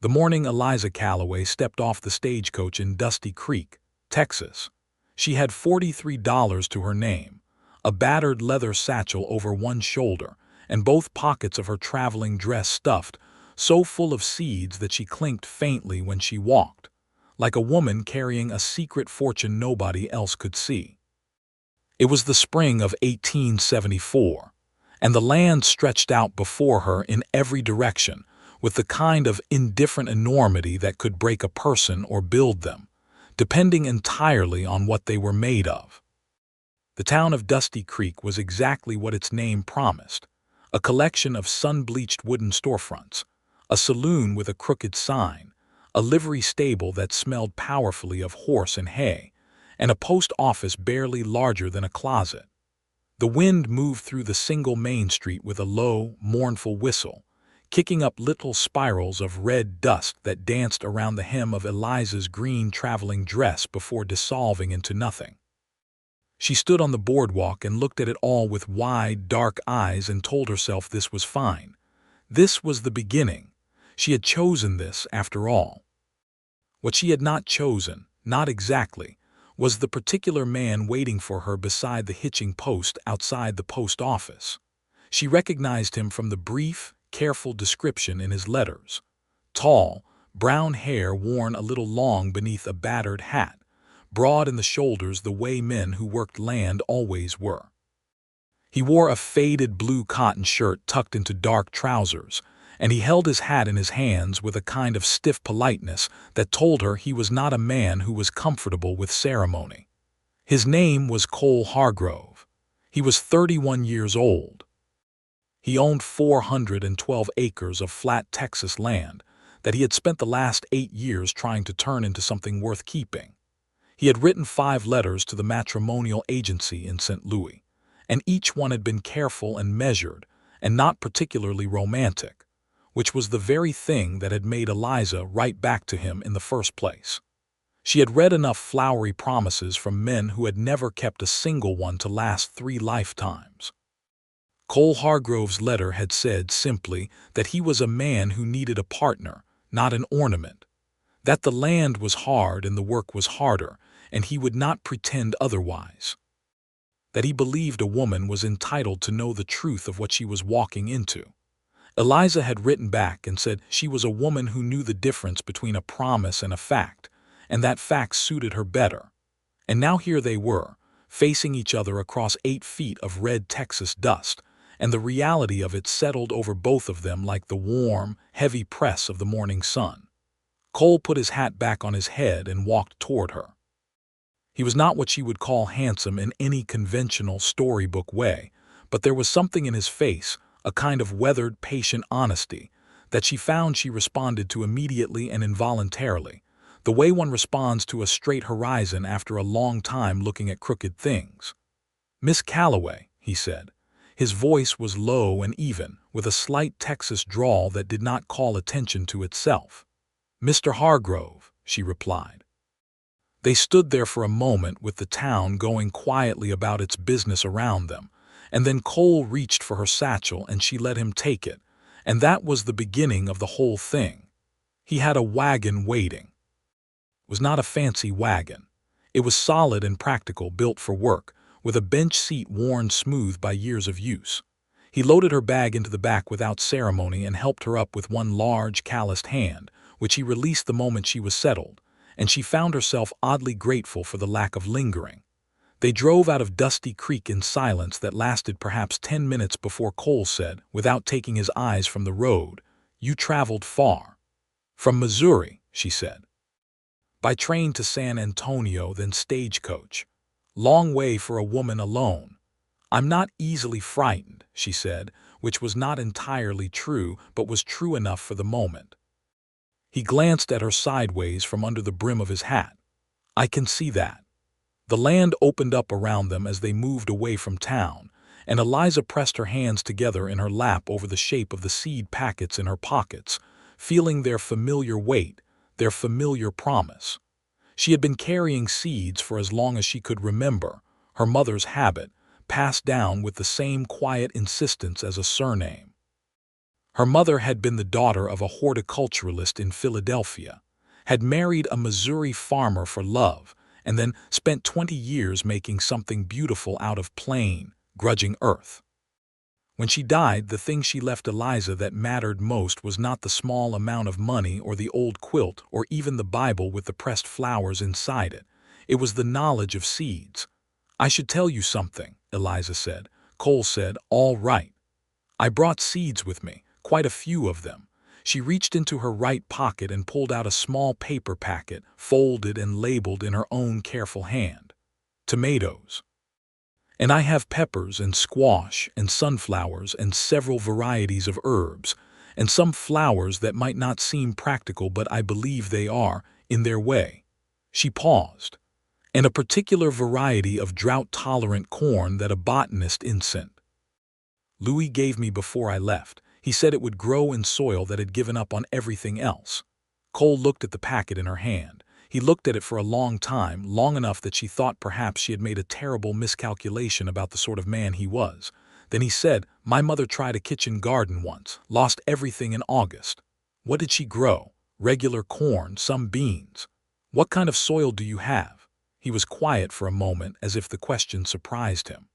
The morning Eliza Calloway stepped off the stagecoach in Dusty Creek, Texas, she had $43 to her name, a battered leather satchel over one shoulder, and both pockets of her traveling dress stuffed, so full of seeds that she clinked faintly when she walked, like a woman carrying a secret fortune nobody else could see. It was the spring of 1874, and the land stretched out before her in every direction, with the kind of indifferent enormity that could break a person or build them, depending entirely on what they were made of. The town of Dusty Creek was exactly what its name promised, a collection of sun-bleached wooden storefronts, a saloon with a crooked sign, a livery stable that smelled powerfully of horse and hay, and a post office barely larger than a closet. The wind moved through the single main street with a low, mournful whistle, kicking up little spirals of red dust that danced around the hem of Eliza's green traveling dress before dissolving into nothing. She stood on the boardwalk and looked at it all with wide, dark eyes and told herself this was fine. This was the beginning. She had chosen this, after all. What she had not chosen, not exactly, was the particular man waiting for her beside the hitching post outside the post office. She recognized him from the brief, careful description in his letters. Tall, brown hair worn a little long beneath a battered hat, broad in the shoulders the way men who worked land always were. He wore a faded blue cotton shirt tucked into dark trousers, and he held his hat in his hands with a kind of stiff politeness that told her he was not a man who was comfortable with ceremony. His name was Cole Hargrove. He was 31 years old. He owned 412 acres of flat Texas land that he had spent the last 8 years trying to turn into something worth keeping. He had written 5 letters to the matrimonial agency in St. Louis, and each one had been careful and measured and not particularly romantic, which was the very thing that had made Eliza write back to him in the first place. She had read enough flowery promises from men who had never kept a single one to last 3 lifetimes. Cole Hargrove's letter had said simply that he was a man who needed a partner, not an ornament, that the land was hard and the work was harder, and he would not pretend otherwise, that he believed a woman was entitled to know the truth of what she was walking into. Eliza had written back and said she was a woman who knew the difference between a promise and a fact, and that fact suited her better. And now here they were, facing each other across 8 feet of red Texas dust, and the reality of it settled over both of them like the warm, heavy press of the morning sun. Cole put his hat back on his head and walked toward her. He was not what she would call handsome in any conventional storybook way, but there was something in his face, a kind of weathered, patient honesty, that she found she responded to immediately and involuntarily, the way one responds to a straight horizon after a long time looking at crooked things. "Miss Calloway," he said. His voice was low and even, with a slight Texas drawl that did not call attention to itself. "Mr. Hargrove," she replied. They stood there for a moment with the town going quietly about its business around them, and then Cole reached for her satchel and she let him take it, and that was the beginning of the whole thing. He had a wagon waiting. It was not a fancy wagon. It was solid and practical, built for work, with a bench seat worn smooth by years of use. He loaded her bag into the back without ceremony and helped her up with one large, calloused hand, which he released the moment she was settled, and she found herself oddly grateful for the lack of lingering. They drove out of Dusty Creek in silence that lasted perhaps 10 minutes before Cole said, without taking his eyes from the road, "You traveled far." "From Missouri," she said. "By train to San Antonio, then stagecoach. Long way for a woman alone." "I'm not easily frightened," she said, which was not entirely true, but was true enough for the moment. He glanced at her sideways from under the brim of his hat. "I can see that." The land opened up around them as they moved away from town, and Eliza pressed her hands together in her lap over the shape of the seed packets in her pockets, feeling their familiar weight, their familiar promise. She had been carrying seeds for as long as she could remember, her mother's habit, passed down with the same quiet insistence as a surname. Her mother had been the daughter of a horticulturalist in Philadelphia, had married a Missouri farmer for love, and then spent 20 years making something beautiful out of plain, grudging earth. When she died, the thing she left Eliza that mattered most was not the small amount of money or the old quilt or even the Bible with the pressed flowers inside it. It was the knowledge of seeds. "I should tell you something," Eliza said. Cole said, "All right." "I brought seeds with me, quite a few of them." She reached into her right pocket and pulled out a small paper packet, folded and labeled in her own careful hand. "Tomatoes. And I have peppers and squash and sunflowers and several varieties of herbs, and some flowers that might not seem practical but I believe they are, in their way." She paused. "And a particular variety of drought-tolerant corn that a botanist sent Louis gave me before I left. He said it would grow in soil that had given up on everything else." Cole looked at the packet in her hand. He looked at it for a long time, long enough that she thought perhaps she had made a terrible miscalculation about the sort of man he was. Then he said, "My mother tried a kitchen garden once, lost everything in August." "What did she grow?" "Regular corn, some beans." "What kind of soil do you have?" He was quiet for a moment, as if the question surprised him.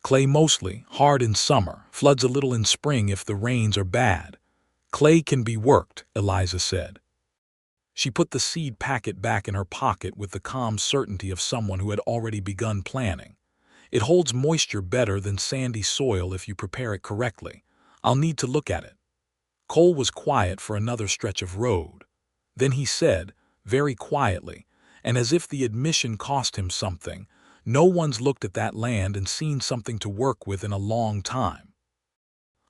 "Clay mostly, hard in summer, floods a little in spring if the rains are bad." "Clay can be worked," Eliza said. She put the seed packet back in her pocket with the calm certainty of someone who had already begun planning. "It holds moisture better than sandy soil if you prepare it correctly. I'll need to look at it." Cole was quiet for another stretch of road. Then he said, very quietly, and as if the admission cost him something, "No one's looked at that land and seen something to work with in a long time."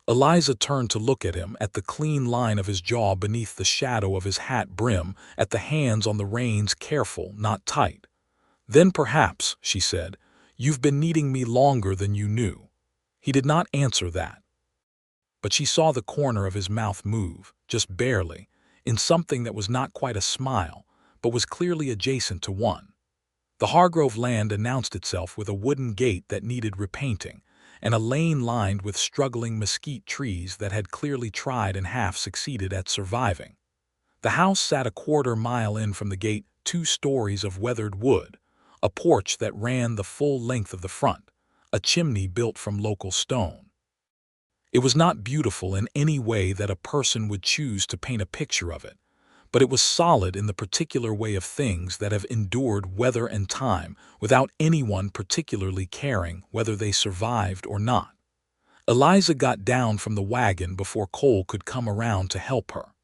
Eliza turned to look at him, at the clean line of his jaw beneath the shadow of his hat brim, at the hands on the reins, careful, not tight. "Then perhaps," she said, "you've been needing me longer than you knew." He did not answer that. But she saw the corner of his mouth move, just barely, in something that was not quite a smile, but was clearly adjacent to one. The Hargrove land announced itself with a wooden gate that needed repainting, and a lane lined with struggling mesquite trees that had clearly tried and half succeeded at surviving. The house sat a quarter-mile in from the gate, 2 stories of weathered wood, a porch that ran the full length of the front, a chimney built from local stone. It was not beautiful in any way that a person would choose to paint a picture of it, but it was solid in the particular way of things that have endured weather and time without anyone particularly caring whether they survived or not. Eliza got down from the wagon before Cole could come around to help her.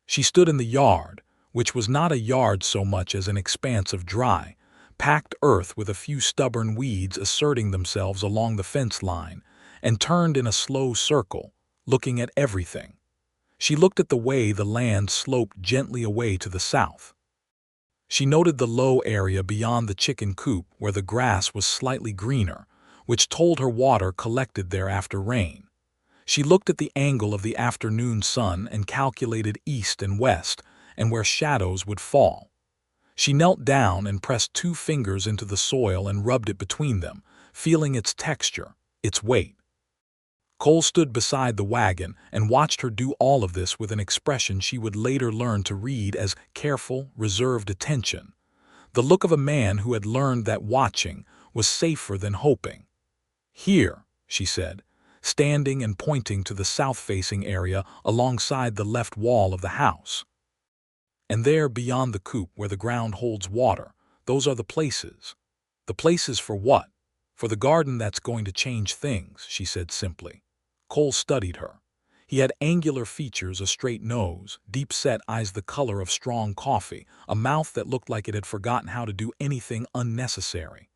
She stood in the yard, which was not a yard so much as an expanse of dry, packed earth with a few stubborn weeds asserting themselves along the fence line, and turned in a slow circle, looking at everything. She looked at the way the land sloped gently away to the south. She noted the low area beyond the chicken coop where the grass was slightly greener, which told her water collected there after rain. She looked at the angle of the afternoon sun and calculated east and west and where shadows would fall. She knelt down and pressed 2 fingers into the soil and rubbed it between them, feeling its texture, its weight. Cole stood beside the wagon and watched her do all of this with an expression she would later learn to read as careful, reserved attention, the look of a man who had learned that watching was safer than hoping. "Here," she said, standing and pointing to the south-facing area alongside the left wall of the house. "And there beyond the coop where the ground holds water, those are the places." "The places for what?" "For the garden that's going to change things," she said simply. Cole studied her. He had angular features, a straight nose, deep-set eyes the color of strong coffee, a mouth that looked like it had forgotten how to do anything unnecessary.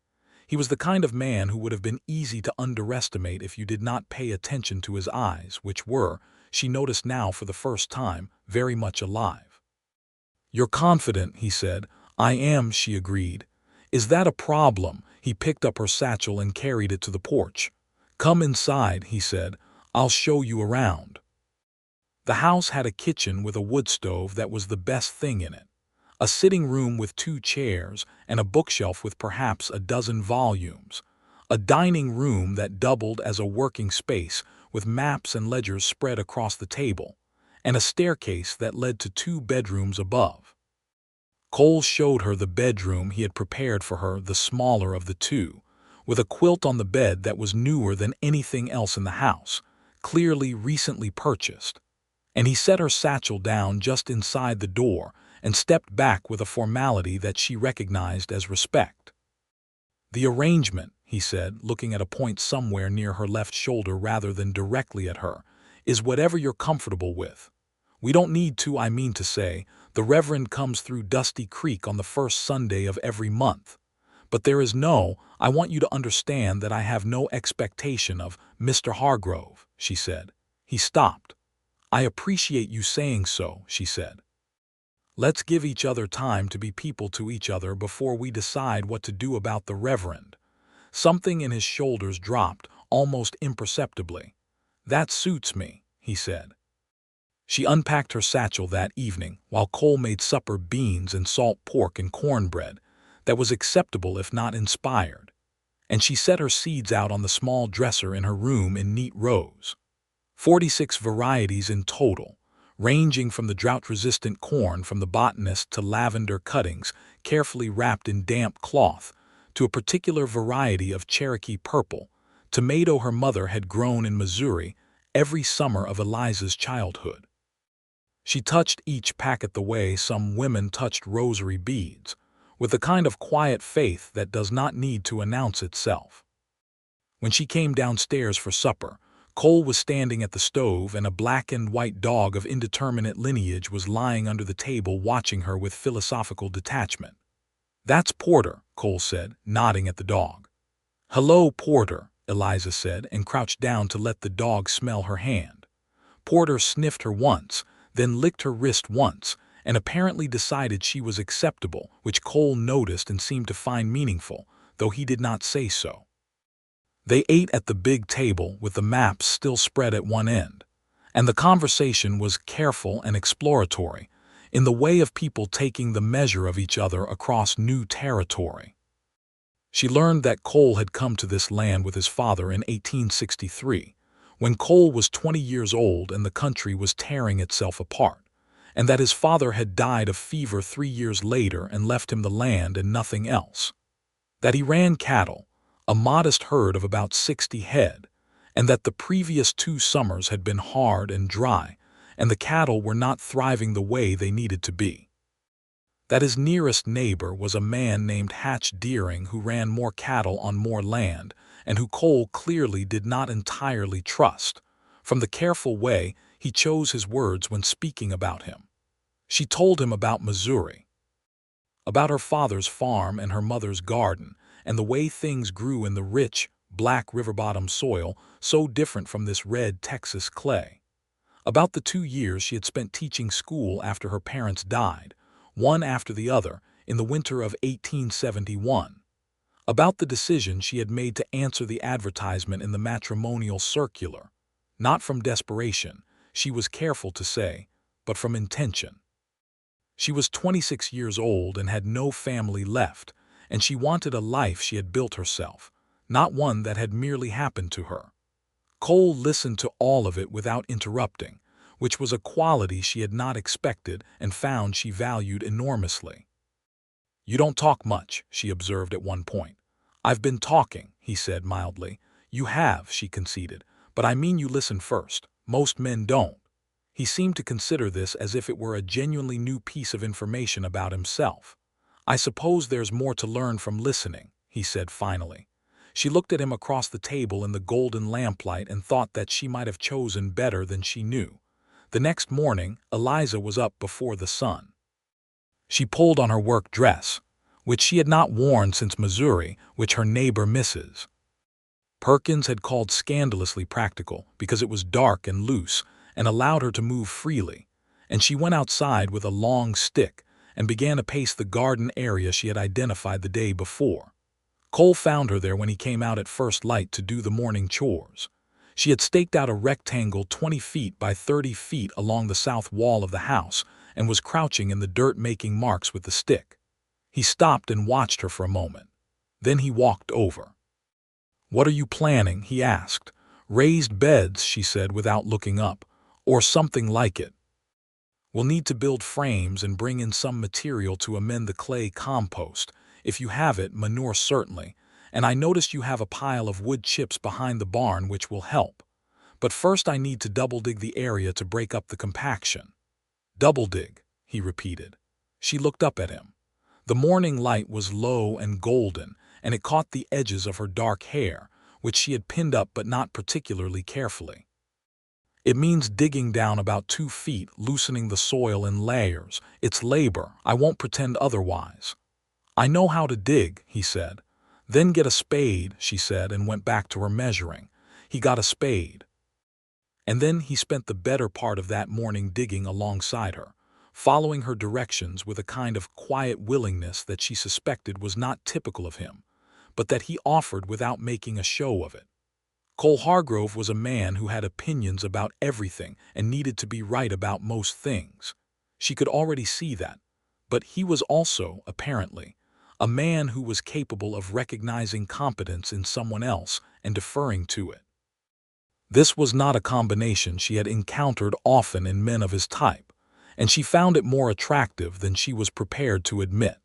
He was the kind of man who would have been easy to underestimate if you did not pay attention to his eyes, which were, she noticed now for the first time, very much alive. "You're confident," he said. "I am," she agreed. "Is that a problem?" He picked up her satchel and carried it to the porch. "Come inside," he said. "I'll show you around." The house had a kitchen with a wood stove that was the best thing in it, a sitting room with 2 chairs, and a bookshelf with perhaps a dozen volumes, a dining room that doubled as a working space with maps and ledgers spread across the table, and a staircase that led to 2 bedrooms above. Cole showed her the bedroom he had prepared for her, the smaller of the 2, with a quilt on the bed that was newer than anything else in the house, clearly recently purchased. And he set her satchel down just inside the door and stepped back with a formality that she recognized as respect. "The arrangement," he said, looking at a point somewhere near her left shoulder rather than directly at her, "is whatever you're comfortable with. We don't need to, I mean to say, the Reverend comes through Dusty Creek on the first Sunday of every month. But I want you to understand that I have no expectation of Mr. Hargrove," she said. He stopped. "I appreciate you saying so," she said. "Let's give each other time to be people to each other before we decide what to do about the Reverend." Something in his shoulders dropped, almost imperceptibly. "That suits me," he said. She unpacked her satchel that evening while Cole made supper, beans and salt pork and cornbread that was acceptable if not inspired, and she set her seeds out on the small dresser in her room in neat rows. 46 varieties in total, ranging from the drought-resistant corn from the botanist to lavender cuttings carefully wrapped in damp cloth, to a particular variety of Cherokee purple, tomato her mother had grown in Missouri every summer of Eliza's childhood. She touched each packet the way some women touched rosary beads, with the kind of quiet faith that does not need to announce itself. When she came downstairs for supper, Cole was standing at the stove and a black and white dog of indeterminate lineage was lying under the table watching her with philosophical detachment. "That's Porter," Cole said, nodding at the dog. "Hello, Porter," Eliza said, and crouched down to let the dog smell her hand. Porter sniffed her once, then licked her wrist once, and apparently decided she was acceptable, which Cole noticed and seemed to find meaningful, though he did not say so. They ate at the big table with the maps still spread at one end, and the conversation was careful and exploratory, in the way of people taking the measure of each other across new territory. She learned that Cole had come to this land with his father in 1863, when Cole was 20 years old and the country was tearing itself apart, and that his father had died of fever 3 years later and left him the land and nothing else. That he ran cattle, a modest herd of about 60 head, and that the previous 2 summers had been hard and dry, and the cattle were not thriving the way they needed to be. That his nearest neighbor was a man named Hatch Deering who ran more cattle on more land, and who Cole clearly did not entirely trust, from the careful way he chose his words when speaking about him. She told him about Missouri, about her father's farm and her mother's garden, and the way things grew in the rich, black river-bottom soil so different from this red Texas clay. About the 2 years she had spent teaching school after her parents died, one after the other, in the winter of 1871. About the decision she had made to answer the advertisement in the matrimonial circular, not from desperation, she was careful to say, but from intention. She was 26 years old and had no family left, and she wanted a life she had built herself, not one that had merely happened to her. Cole listened to all of it without interrupting, which was a quality she had not expected and found she valued enormously. "You don't talk much," she observed at one point. "I've been talking," he said mildly. "You have," she conceded, "but I mean you listen first. Most men don't." He seemed to consider this as if it were a genuinely new piece of information about himself. "I suppose there's more to learn from listening," he said finally. She looked at him across the table in the golden lamplight and thought that she might have chosen better than she knew. The next morning, Eliza was up before the sun. She pulled on her work dress, which she had not worn since Missouri, which her neighbor Mrs. Perkins had called scandalously practical because it was dark and loose and allowed her to move freely, and she went outside with a long stick and began to pace the garden area she had identified the day before. Cole found her there when he came out at first light to do the morning chores. She had staked out a rectangle 20 feet by 30 feet along the south wall of the house and was crouching in the dirt making marks with the stick. He stopped and watched her for a moment. Then he walked over. "What are you planning?" he asked, Raised beds, she said without looking up, or something like it. We'll need to build frames and bring in some material to amend the clay compost. If you have it, manure certainly. And I noticed you have a pile of wood chips behind the barn which will help. But first I need to double dig the area to break up the compaction. Double dig, he repeated. She looked up at him. The morning light was low and golden, and it caught the edges of her dark hair, which she had pinned up but not particularly carefully. It means digging down about 2 feet, loosening the soil in layers. It's labor, I won't pretend otherwise. I know how to dig, he said. Then get a spade, she said, and went back to her measuring. He got a spade. And then he spent the better part of that morning digging alongside her, following her directions with a kind of quiet willingness that she suspected was not typical of him, but that he offered without making a show of it. Cole Hargrove was a man who had opinions about everything and needed to be right about most things. She could already see that. But he was also, apparently, a man who was capable of recognizing competence in someone else and deferring to it. This was not a combination she had encountered often in men of his type, and she found it more attractive than she was prepared to admit.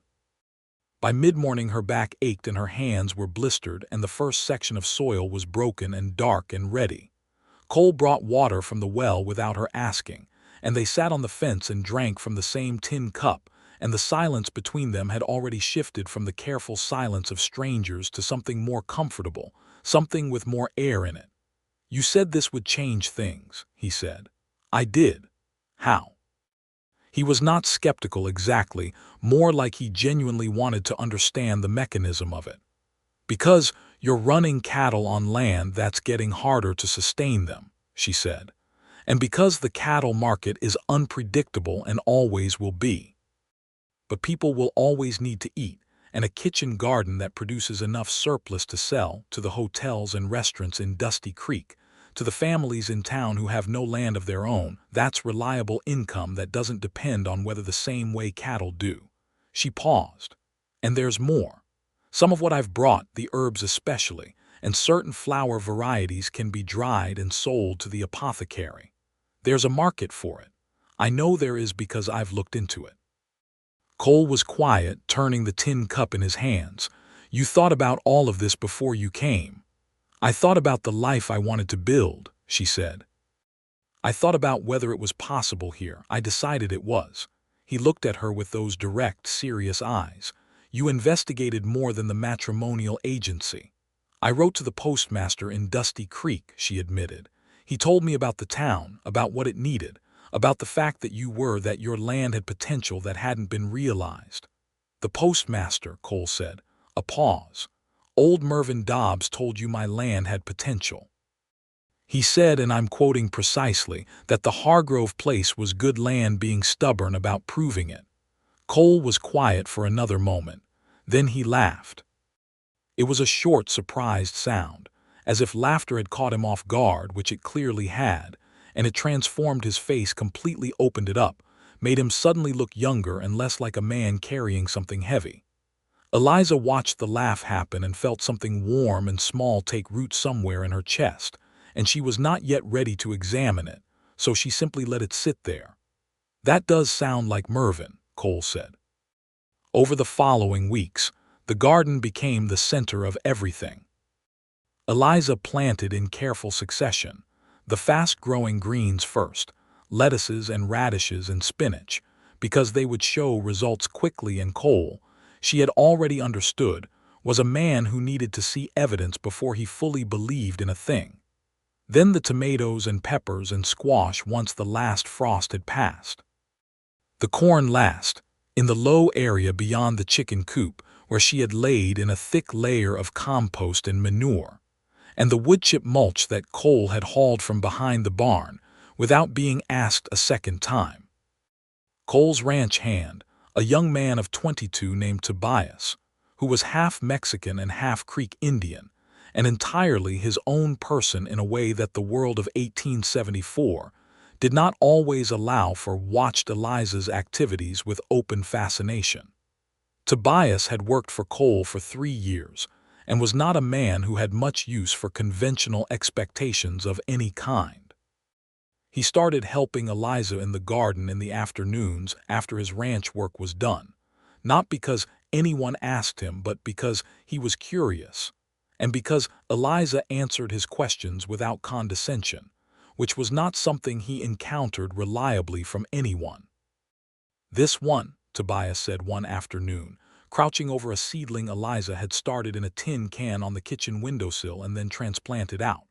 By mid-morning her back ached and her hands were blistered and the first section of soil was broken and dark and ready. Cole brought water from the well without her asking, and they sat on the fence and drank from the same tin cup, and the silence between them had already shifted from the careful silence of strangers to something more comfortable, something with more air in it. You said this would change things, he said. I did. How? He was not skeptical exactly, more like he genuinely wanted to understand the mechanism of it. Because you're running cattle on land that's getting harder to sustain them, she said. And because the cattle market is unpredictable and always will be. But people will always need to eat, and a kitchen garden that produces enough surplus to sell to the hotels and restaurants in Dusty Creek, to the families in town who have no land of their own, that's reliable income that doesn't depend on weather the same way cattle do. She paused. And there's more. Some of what I've brought, the herbs especially, and certain flower varieties can be dried and sold to the apothecary. There's a market for it. I know there is because I've looked into it. Cole was quiet, turning the tin cup in his hands. You thought about all of this before you came. I thought about the life I wanted to build, she said. I thought about whether it was possible here. I decided it was. He looked at her with those direct, serious eyes. You investigated more than the matrimonial agency. I wrote to the postmaster in Dusty Creek, she admitted. He told me about the town, about what it needed, about the fact that your land had potential that hadn't been realized. The postmaster, Cole said. A pause. Old Mervyn Dobbs told you my land had potential. He said, and I'm quoting precisely, that the Hargrove place was good land being stubborn about proving it. Cole was quiet for another moment. Then he laughed. It was a short, surprised sound, as if laughter had caught him off guard, which it clearly had, and it transformed his face, completely opened it up, made him suddenly look younger and less like a man carrying something heavy. Eliza watched the laugh happen and felt something warm and small take root somewhere in her chest, and she was not yet ready to examine it, so she simply let it sit there. That does sound like Mervyn, Cole said. Over the following weeks, the garden became the center of everything. Eliza planted in careful succession, the fast-growing greens first, lettuces and radishes and spinach, because they would show results quickly, and Cole, she had already understood, was a man who needed to see evidence before he fully believed in a thing. Then the tomatoes and peppers and squash once the last frost had passed. The corn last, in the low area beyond the chicken coop where she had laid in a thick layer of compost and manure, and the woodchip mulch that Cole had hauled from behind the barn without being asked a second time. Cole's ranch hand, a young man of 22 named Tobias, who was half Mexican and half Creek Indian, and entirely his own person in a way that the world of 1874 did not always allow for, watched Eliza's activities with open fascination. Tobias had worked for Cole for 3 years, and was not a man who had much use for conventional expectations of any kind. He started helping Eliza in the garden in the afternoons after his ranch work was done, not because anyone asked him, but because he was curious, and because Eliza answered his questions without condescension, which was not something he encountered reliably from anyone. "This one," Tobias said one afternoon, crouching over a seedling Eliza had started in a tin can on the kitchen windowsill and then transplanted out.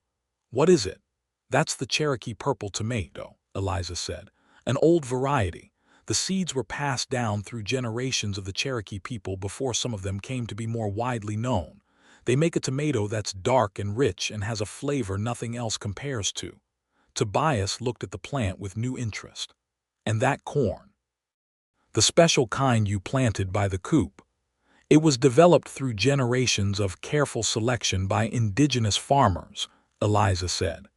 "What is it?" "That's the Cherokee purple tomato," Eliza said. "An old variety. The seeds were passed down through generations of the Cherokee people before some of them came to be more widely known. They make a tomato that's dark and rich and has a flavor nothing else compares to." Tobias looked at the plant with new interest. "And that corn?" "The special kind you planted by the coop. It was developed through generations of careful selection by indigenous farmers," Eliza said.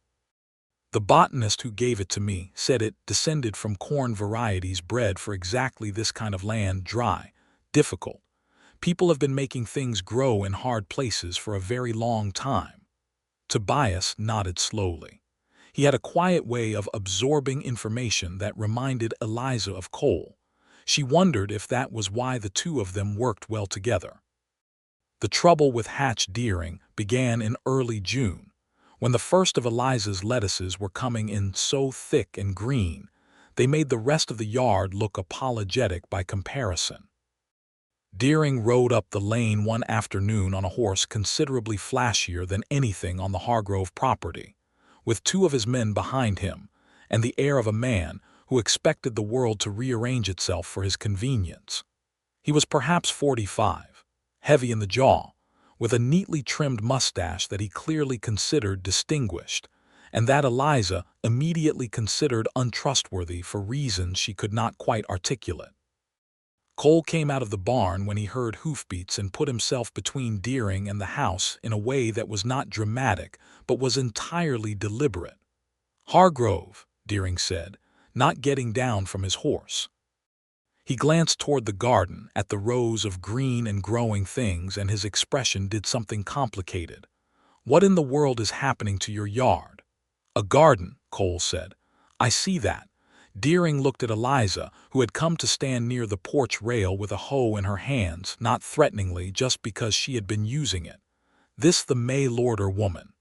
"The botanist who gave it to me said it descended from corn varieties bred for exactly this kind of land, dry, difficult. People have been making things grow in hard places for a very long time." Tobias nodded slowly. He had a quiet way of absorbing information that reminded Eliza of Cole. She wondered if that was why the two of them worked well together. The trouble with Hatch Deering began in early June, when the first of Eliza's lettuces were coming in so thick and green, they made the rest of the yard look apologetic by comparison. Deering rode up the lane one afternoon on a horse considerably flashier than anything on the Hargrove property, with two of his men behind him, and the air of a man who expected the world to rearrange itself for his convenience. He was perhaps 45, heavy in the jaw, with a neatly trimmed mustache that he clearly considered distinguished, and that Eliza immediately considered untrustworthy for reasons she could not quite articulate. Cole came out of the barn when he heard hoofbeats and put himself between Deering and the house in a way that was not dramatic but was entirely deliberate. "Hargrove," Deering said, not getting down from his horse. He glanced toward the garden, at the rows of green and growing things, and his expression did something complicated. "What in the world is happening to your yard?" "A garden," Cole said. "I see that." Deering looked at Eliza, who had come to stand near the porch rail with a hoe in her hands, not threateningly, just because she had been using it. "This the mail-order woman."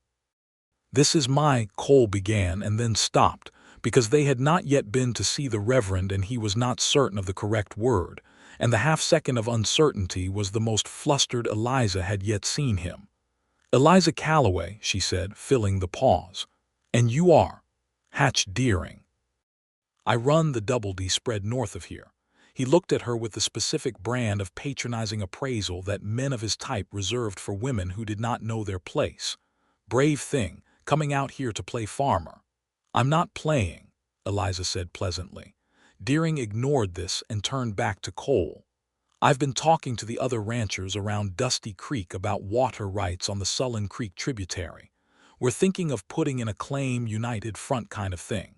"This is my," Cole began and then stopped, because they had not yet been to see the Reverend and he was not certain of the correct word, and the half-second of uncertainty was the most flustered Eliza had yet seen him. "Eliza Calloway," she said, filling the pause. "And you are?" "Hatch Deering. I run the Doubleday spread north of here." He looked at her with the specific brand of patronizing appraisal that men of his type reserved for women who did not know their place. "Brave thing, coming out here to play farmer." "I'm not playing," Eliza said pleasantly. Deering ignored this and turned back to Cole. "I've been talking to the other ranchers around Dusty Creek about water rights on the Sullen Creek tributary. We're thinking of putting in a claim united front kind of thing.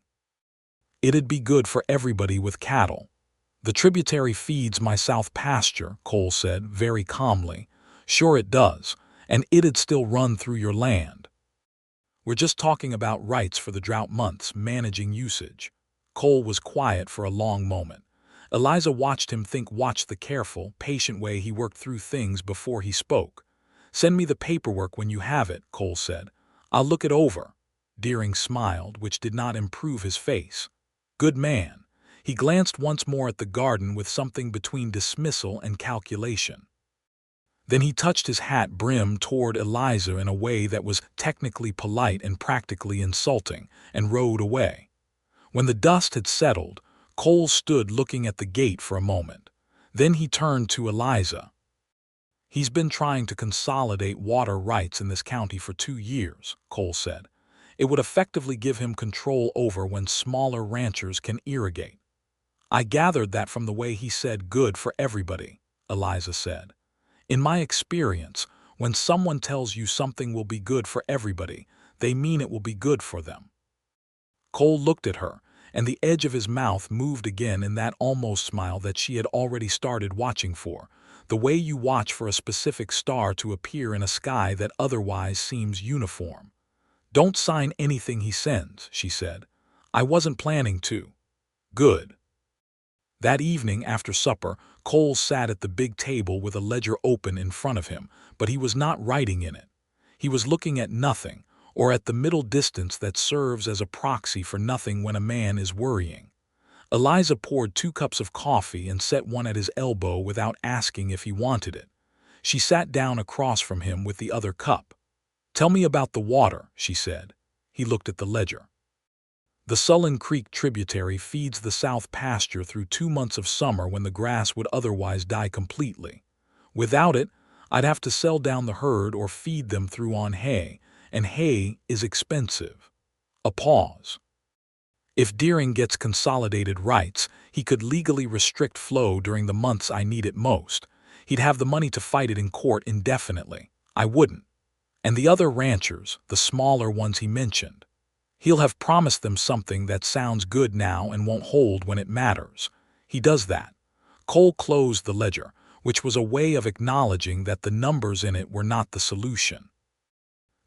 It'd be good for everybody with cattle. The tributary feeds my south pasture," Cole said very calmly. "Sure it does, and it'd still run through your land. We're just talking about rights for the drought months, managing usage." Cole was quiet for a long moment. Eliza watched him think, watched the careful, patient way he worked through things before he spoke. "Send me the paperwork when you have it," Cole said. "I'll look it over." Deering smiled, which did not improve his face. "Good man." He glanced once more at the garden with something between dismissal and calculation. Then he touched his hat brim toward Eliza in a way that was technically polite and practically insulting, and rode away. When the dust had settled, Cole stood looking at the gate for a moment. Then he turned to Eliza. "He's been trying to consolidate water rights in this county for 2 years, Cole said. "It would effectively give him control over when smaller ranchers can irrigate." "I gathered that from the way he said good for everybody," Eliza said. "In my experience, when someone tells you something will be good for everybody, they mean it will be good for them." Cole looked at her, and the edge of his mouth moved again in that almost smile that she had already started watching for, the way you watch for a specific star to appear in a sky that otherwise seems uniform. "Don't sign anything he sends," she said. "I wasn't planning to." "Good." That evening after supper, Cole sat at the big table with a ledger open in front of him, but he was not writing in it. He was looking at nothing, or at the middle distance that serves as a proxy for nothing when a man is worrying. Eliza poured 2 cups of coffee and set one at his elbow without asking if he wanted it. She sat down across from him with the other cup. "Tell me about the water," she said. He looked at the ledger. "The Sullen Creek tributary feeds the south pasture through 2 months of summer when the grass would otherwise die completely. Without it, I'd have to sell down the herd or feed them through on hay, and hay is expensive." A pause. "If Deering gets consolidated rights, he could legally restrict flow during the months I need it most. He'd have the money to fight it in court indefinitely. I wouldn't. And the other ranchers, the smaller ones he mentioned, he'll have promised them something that sounds good now and won't hold when it matters. He does that." Cole closed the ledger, which was a way of acknowledging that the numbers in it were not the solution.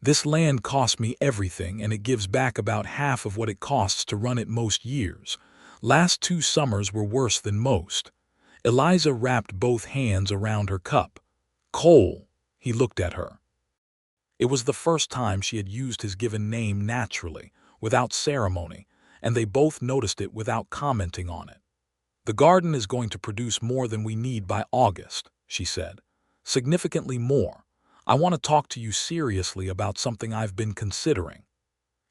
"This land cost me everything, and it gives back about half of what it costs to run it most years. Last 2 summers were worse than most." Eliza wrapped both hands around her cup. "Cole," he looked at her. It was the first time she had used his given name naturally, without ceremony, and they both noticed it without commenting on it. "The garden is going to produce more than we need by August," she said. "Significantly more. I want to talk to you seriously about something I've been considering."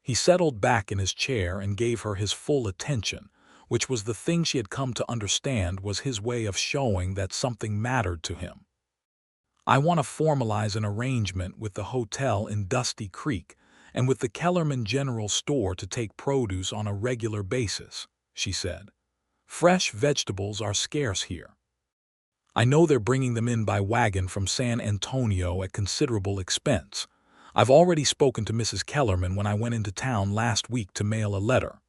He settled back in his chair and gave her his full attention, which was the thing she had come to understand was his way of showing that something mattered to him. "I want to formalize an arrangement with the hotel in Dusty Creek and with the Kellerman General Store to take produce on a regular basis," she said. "Fresh vegetables are scarce here. I know they're bringing them in by wagon from San Antonio at considerable expense. I've already spoken to Mrs. Kellerman when I went into town last week to mail a letter."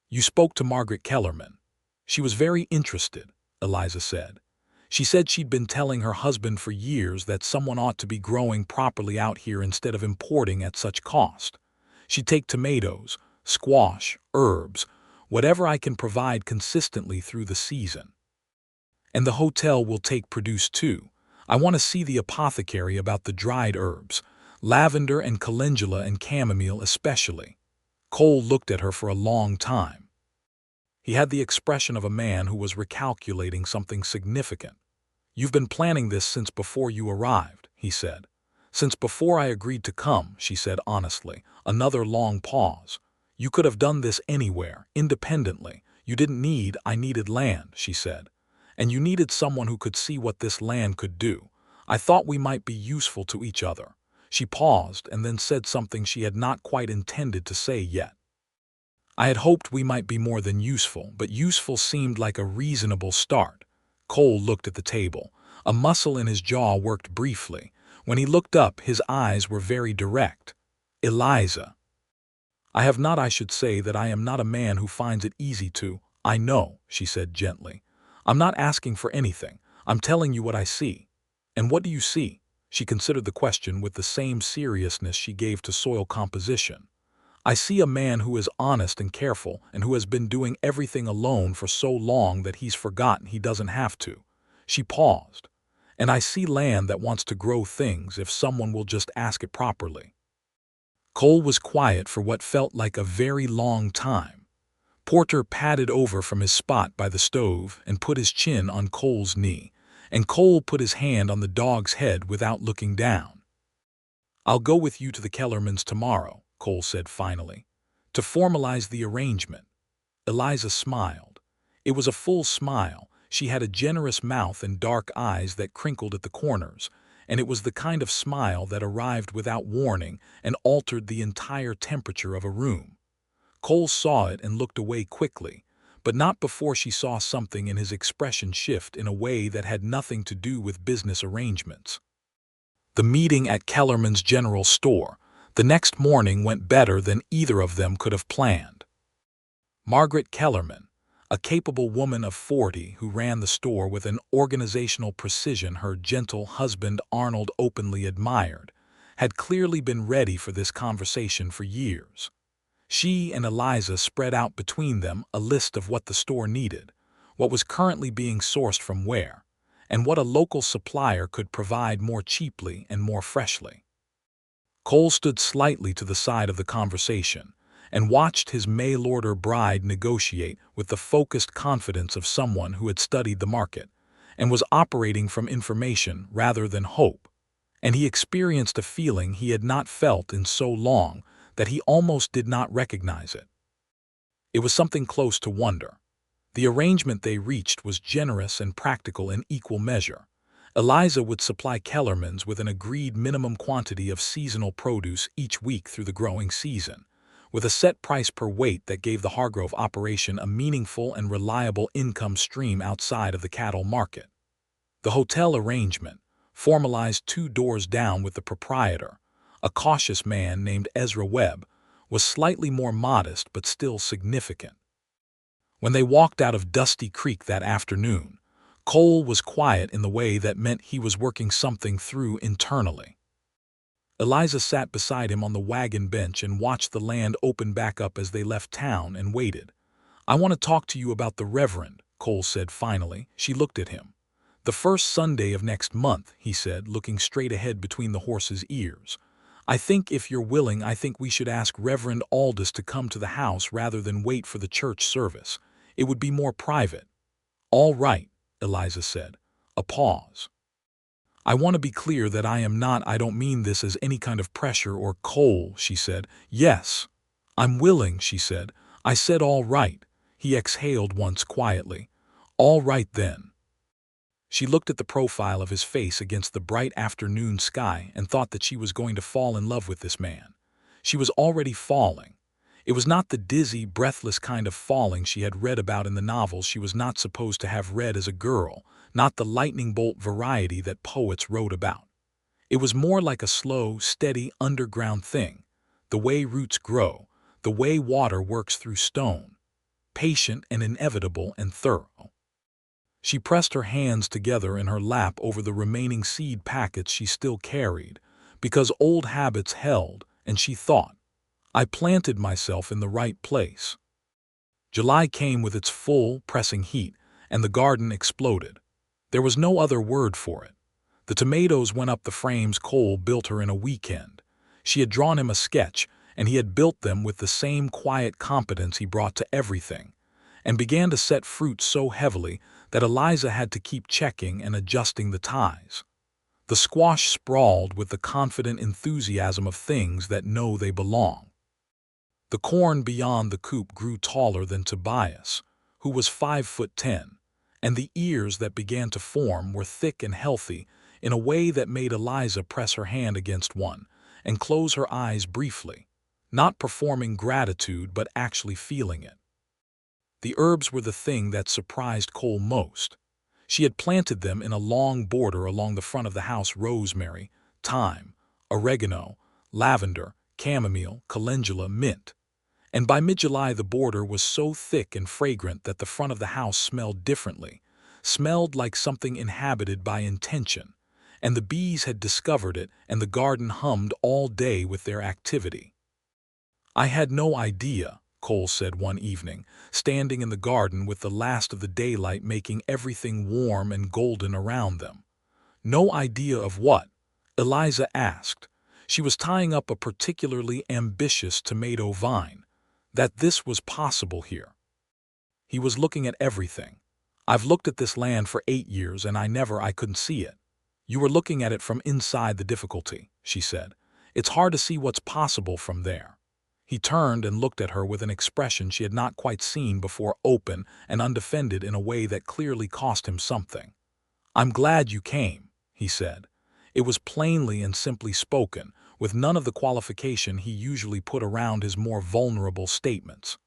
"You spoke to Margaret Kellerman." "She was very interested," Eliza said. "She said she'd been telling her husband for years that someone ought to be growing properly out here instead of importing at such cost. She'd take tomatoes, squash, herbs, whatever I can provide consistently through the season. And the hotel will take produce too. I want to see the apothecary about the dried herbs, lavender and calendula and chamomile especially." Cole looked at her for a long time. He had the expression of a man who was recalculating something significant. "You've been planning this since before you arrived," he said. "Since before I agreed to come," she said honestly. Another long pause. "You could have done this anywhere, independently. You didn't need, I needed land," she said. "And you needed someone who could see what this land could do. I thought we might be useful to each other." She paused and then said something she had not quite intended to say yet. "I had hoped we might be more than useful, but useful seemed like a reasonable start." Cole looked at the table. A muscle in his jaw worked briefly. When he looked up, his eyes were very direct. "Eliza, I should say that I am not a man who finds it easy to—" "I know," she said gently. "I'm not asking for anything. I'm telling you what I see." "And what do you see?" She considered the question with the same seriousness she gave to soil composition. "I see a man who is honest and careful and who has been doing everything alone for so long that he's forgotten he doesn't have to." She paused. "And I see land that wants to grow things if someone will just ask it properly." Cole was quiet for what felt like a very long time. Porter padded over from his spot by the stove and put his chin on Cole's knee, and Cole put his hand on the dog's head without looking down. "I'll go with you to the Kellermans tomorrow," Cole said finally, "to formalize the arrangement." Eliza smiled. It was a full smile. She had a generous mouth and dark eyes that crinkled at the corners, and it was the kind of smile that arrived without warning and altered the entire temperature of a room. Cole saw it and looked away quickly, but not before she saw something in his expression shift in a way that had nothing to do with business arrangements. The meeting at Kellerman's General Store the next morning went better than either of them could have planned. Margaret Kellerman, a capable woman of 40 who ran the store with an organizational precision her gentle husband Arnold openly admired, had clearly been ready for this conversation for years. She and Eliza spread out between them a list of what the store needed, what was currently being sourced from where, and what a local supplier could provide more cheaply and more freshly. Cole stood slightly to the side of the conversation and watched his mail-order bride negotiate with the focused confidence of someone who had studied the market and was operating from information rather than hope, and he experienced a feeling he had not felt in so long that he almost did not recognize it. It was something close to wonder. The arrangement they reached was generous and practical in equal measure. Eliza would supply Kellerman's with an agreed minimum quantity of seasonal produce each week through the growing season, with a set price per weight that gave the Hargrove operation a meaningful and reliable income stream outside of the cattle market. The hotel arrangement, formalized 2 doors down with the proprietor, a cautious man named Ezra Webb, was slightly more modest but still significant. When they walked out of Dusty Creek that afternoon, Cole was quiet in the way that meant he was working something through internally. Eliza sat beside him on the wagon bench and watched the land open back up as they left town and waited. "I want to talk to you about the Reverend," Cole said finally. She looked at him. "The first Sunday of next month," he said, looking straight ahead between the horse's ears. "I think if you're willing, I think we should ask Reverend Aldous to come to the house rather than wait for the church service. It would be more private." "All right," Eliza said. A pause. "I want to be clear that I don't mean this as any kind of pressure or Cole," she said. "Yes, I'm willing," she said. "I said all right." He exhaled once quietly. "All right then." She looked at the profile of his face against the bright afternoon sky and thought that she was going to fall in love with this man. She was already falling. It was not the dizzy, breathless kind of falling she had read about in the novels she was not supposed to have read as a girl, not the lightning bolt variety that poets wrote about. It was more like a slow, steady, underground thing, the way roots grow, the way water works through stone, patient and inevitable and thorough. She pressed her hands together in her lap over the remaining seed packets she still carried, because old habits held, and she thought, "I planted myself in the right place." July came with its full, pressing heat, and the garden exploded. There was no other word for it. The tomatoes went up the frames Cole built her in a weekend. She had drawn him a sketch, and he had built them with the same quiet competence he brought to everything, and began to set fruit so heavily that Eliza had to keep checking and adjusting the ties. The squash sprawled with the confident enthusiasm of things that know they belong. The corn beyond the coop grew taller than Tobias, who was 5'10", and the ears that began to form were thick and healthy in a way that made Eliza press her hand against one and close her eyes briefly, not performing gratitude but actually feeling it. The herbs were the thing that surprised Cole most. She had planted them in a long border along the front of the house: rosemary, thyme, oregano, lavender, chamomile, calendula, mint. And by mid-July the border was so thick and fragrant that the front of the house smelled differently, smelled like something inhabited by intention, and the bees had discovered it and the garden hummed all day with their activity. "I had no idea," Cole said one evening, standing in the garden with the last of the daylight making everything warm and golden around them. "No idea of what?" Eliza asked. She was tying up a particularly ambitious tomato vine. "That this was possible here." He was looking at everything. "I've looked at this land for 8 years and I couldn't see it." "You were looking at it from inside the difficulty," she said. "It's hard to see what's possible from there." He turned and looked at her with an expression she had not quite seen before, open and undefended in a way that clearly cost him something. "I'm glad you came," he said. It was plainly and simply spoken, with none of the qualification he usually put around his more vulnerable statements.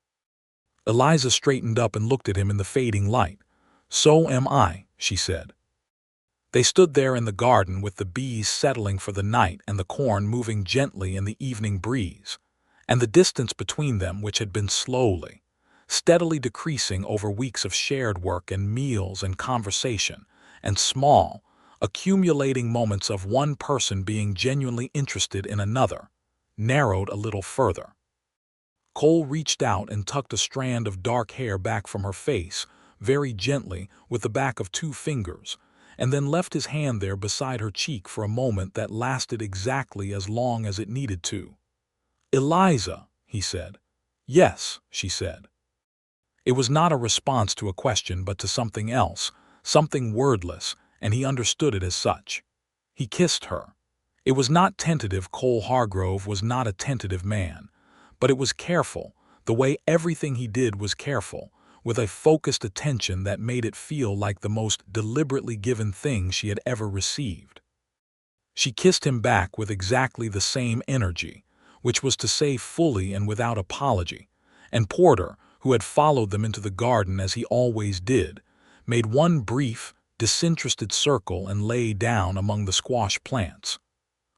Eliza straightened up and looked at him in the fading light. "So am I," she said. They stood there in the garden with the bees settling for the night and the corn moving gently in the evening breeze, and the distance between them, which had been slowly, steadily decreasing over weeks of shared work and meals and conversation, and small, accumulating moments of one person being genuinely interested in another, narrowed a little further. Cole reached out and tucked a strand of dark hair back from her face, very gently, with the back of 2 fingers, and then left his hand there beside her cheek for a moment that lasted exactly as long as it needed to. "Eliza," he said. "Yes," she said. It was not a response to a question but to something else, something wordless, and he understood it as such. He kissed her. It was not tentative. Cole Hargrove was not a tentative man, but it was careful. The way everything he did was careful, with a focused attention that made it feel like the most deliberately given thing she had ever received. She kissed him back with exactly the same energy, which was to say fully and without apology, and Porter, who had followed them into the garden as he always did, made one brief, disinterested circle and lay down among the squash plants.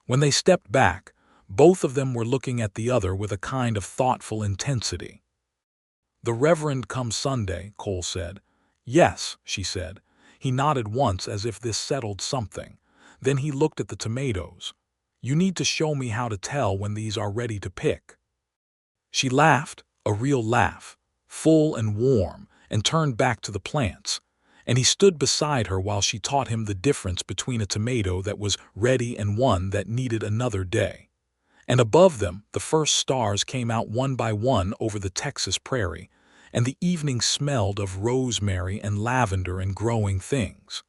When they stepped back, both of them were looking at the other with a kind of thoughtful intensity. "The Reverend comes Sunday," Cole said. "Yes," she said. He nodded once as if this settled something. Then he looked at the tomatoes. "You need to show me how to tell when these are ready to pick." She laughed, a real laugh, full and warm, and turned back to the plants, and he stood beside her while she taught him the difference between a tomato that was ready and one that needed another day. And above them, the first stars came out one by one over the Texas prairie, and the evening smelled of rosemary and lavender and growing things.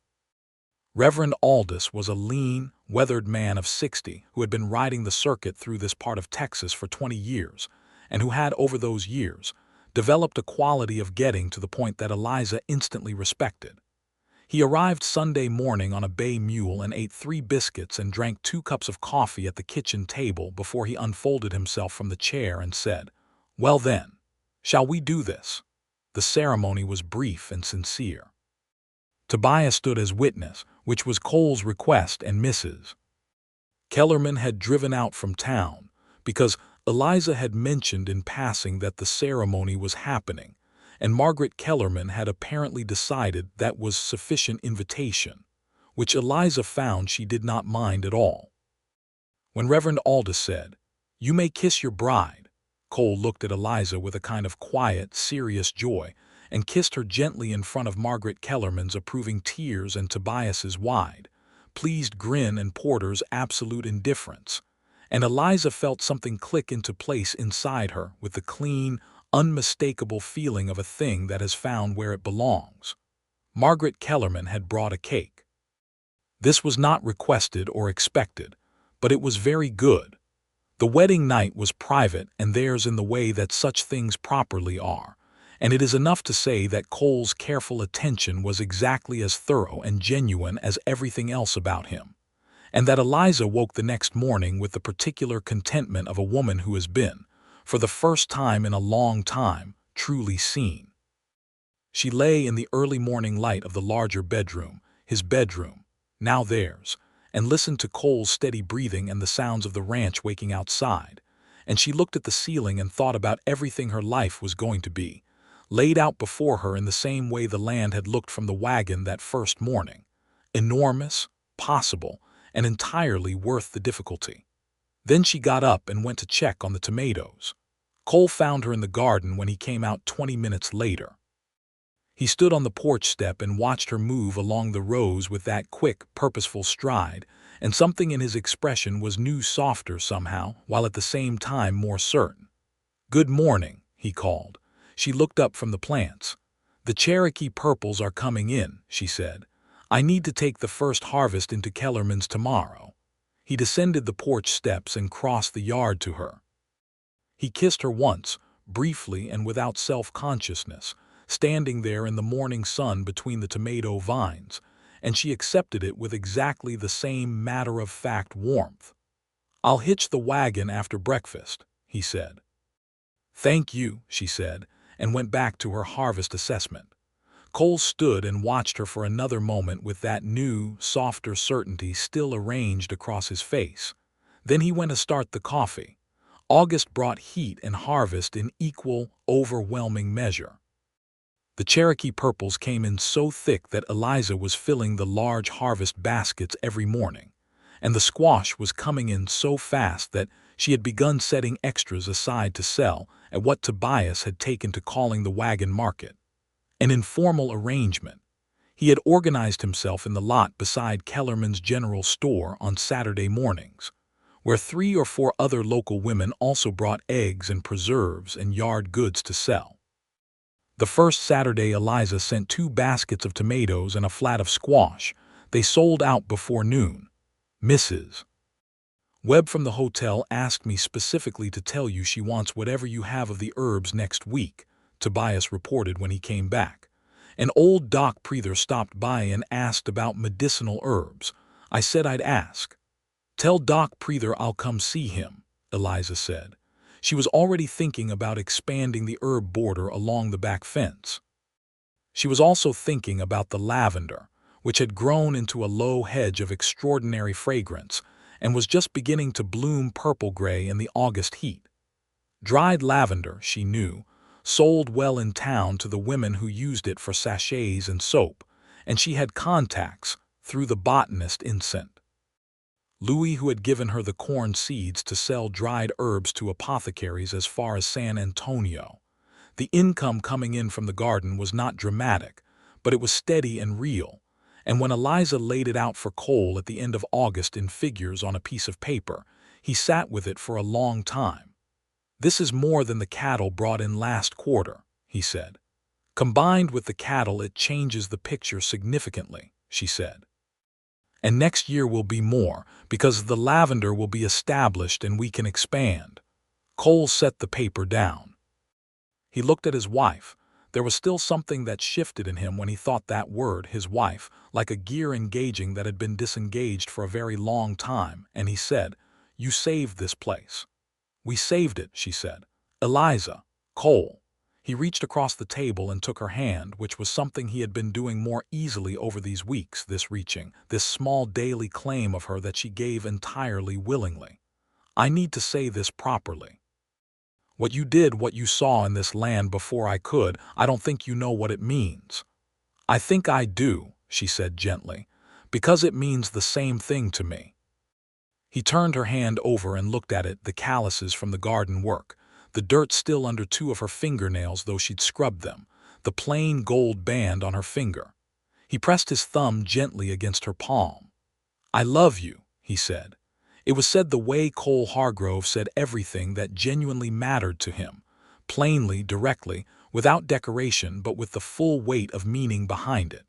Reverend Aldous was a lean, weathered man of 60 who had been riding the circuit through this part of Texas for 20 years, and who had, over those years, developed a quality of getting to the point that Eliza instantly respected. He arrived Sunday morning on a bay mule and ate 3 biscuits and drank 2 cups of coffee at the kitchen table before he unfolded himself from the chair and said, "Well then, shall we do this?" The ceremony was brief and sincere. Tobias stood as witness, which was Cole's request, and Mrs. Kellerman had driven out from town, because Eliza had mentioned in passing that the ceremony was happening, and Margaret Kellerman had apparently decided that was sufficient invitation, which Eliza found she did not mind at all. When Reverend Aldous said, "You may kiss your bride," Cole looked at Eliza with a kind of quiet, serious joy, and kissed her gently in front of Margaret Kellerman's approving tears and Tobias's wide, pleased grin and Porter's absolute indifference. And Eliza felt something click into place inside her with the clean, unmistakable feeling of a thing that has found where it belongs. Margaret Kellerman had brought a cake. This was not requested or expected, but it was very good. The wedding night was private and theirs in the way that such things properly are, and it is enough to say that Cole's careful attention was exactly as thorough and genuine as everything else about him, and that Eliza woke the next morning with the particular contentment of a woman who has been, for the first time in a long time, truly seen. She lay in the early morning light of the larger bedroom, his bedroom, now theirs, and listened to Cole's steady breathing and the sounds of the ranch waking outside, and she looked at the ceiling and thought about everything her life was going to be, laid out before her in the same way the land had looked from the wagon that first morning, enormous, possible, and entirely worth the difficulty. Then she got up and went to check on the tomatoes. Cole found her in the garden when he came out 20 minutes later. He stood on the porch step and watched her move along the rows with that quick, purposeful stride, and something in his expression was new, softer somehow, while at the same time more certain. "Good morning," he called. She looked up from the plants. "The Cherokee purples are coming in," she said. "I need to take the first harvest into Kellerman's tomorrow." He descended the porch steps and crossed the yard to her. He kissed her once, briefly and without self-consciousness, standing there in the morning sun between the tomato vines, and she accepted it with exactly the same matter-of-fact warmth. "I'll hitch the wagon after breakfast," he said. "Thank you," she said, and went back to her harvest assessment. Cole stood and watched her for another moment with that new, softer certainty still arranged across his face. Then he went to start the coffee. August brought heat and harvest in equal, overwhelming measure. The Cherokee purples came in so thick that Eliza was filling the large harvest baskets every morning, and the squash was coming in so fast that she had begun setting extras aside to sell at what Tobias had taken to calling the wagon market, an informal arrangement. He had organized himself in the lot beside Kellerman's General Store on Saturday mornings, where 3 or 4 other local women also brought eggs and preserves and yard goods to sell. The first Saturday Eliza sent 2 baskets of tomatoes and a flat of squash. They sold out before noon. Mrs. Webb from the hotel asked me specifically to tell you she wants whatever you have of the herbs next week, Tobias reported when he came back. And old Doc Preether stopped by and asked about medicinal herbs. I said I'd ask. Tell Doc Preether I'll come see him, Eliza said. She was already thinking about expanding the herb border along the back fence. She was also thinking about the lavender, which had grown into a low hedge of extraordinary fragrance and was just beginning to bloom purple-gray in the August heat. Dried lavender, she knew, sold well in town to the women who used it for sachets and soap, and she had contacts through the botanist Incent. Louis, who had given her the corn seeds to sell dried herbs to apothecaries as far as San Antonio. The income coming in from the garden was not dramatic, but it was steady and real, and when Eliza laid it out for Cole at the end of August in figures on a piece of paper, he sat with it for a long time. This is more than the cattle brought in last quarter, he said. Combined with the cattle, it changes the picture significantly, she said. And next year will be more, because the lavender will be established and we can expand. Cole set the paper down. He looked at his wife. There was still something that shifted in him when he thought that word, his wife, like a gear engaging that had been disengaged for a very long time, and he said, "You saved this place." "We saved it," she said. "Eliza, Cole." He reached across the table and took her hand, which was something he had been doing more easily over these weeks, this reaching, this small daily claim of her that she gave entirely willingly. "I need to say this properly. What you did, what you saw in this land before I could, I don't think you know what it means." "I think I do," she said gently, "because it means the same thing to me." He turned her hand over and looked at it, the calluses from the garden work, the dirt still under 2 of her fingernails though she'd scrubbed them, the plain gold band on her finger. He pressed his thumb gently against her palm. "I love you," he said. It was said the way Cole Hargrove said everything that genuinely mattered to him, plainly, directly, without decoration but with the full weight of meaning behind it.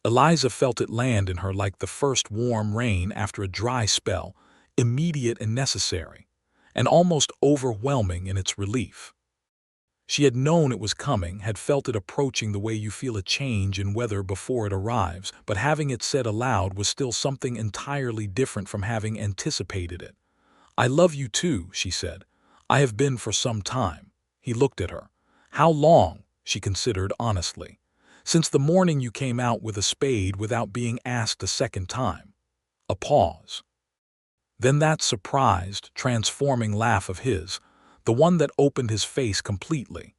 Eliza felt it land in her like the first warm rain after a dry spell, immediate and necessary, and almost overwhelming in its relief. She had known it was coming, had felt it approaching the way you feel a change in weather before it arrives, but having it said aloud was still something entirely different from having anticipated it. "I love you too," she said. "I have been for some time." He looked at her. "How long?" she considered honestly. "Since the morning you came out with a spade without being asked a second time." A pause. Then that surprised, transforming laugh of his, the one that opened his face completely.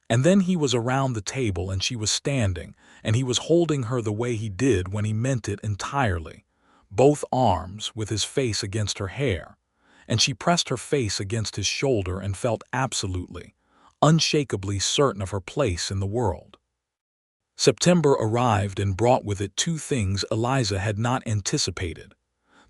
And then he was around the table and she was standing, and he was holding her the way he did when he meant it entirely, both arms with his face against her hair, and she pressed her face against his shoulder and felt absolutely, unshakably certain of her place in the world. September arrived and brought with it 2 things Eliza had not anticipated.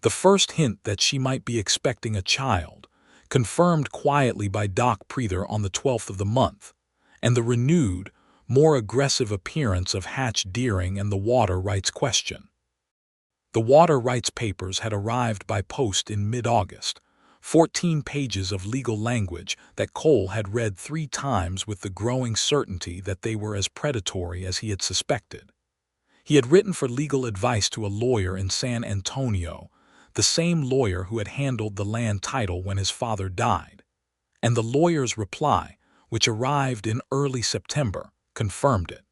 The first hint that she might be expecting a child, confirmed quietly by Doc Preether on the 12th of the month, and the renewed, more aggressive appearance of Hatch Deering and the water rights question. The water rights papers had arrived by post in mid-August, 14 pages of legal language that Cole had read 3 times with the growing certainty that they were as predatory as he had suspected. He had written for legal advice to a lawyer in San Antonio, the same lawyer who had handled the land title when his father died, and the lawyer's reply, which arrived in early September, confirmed it.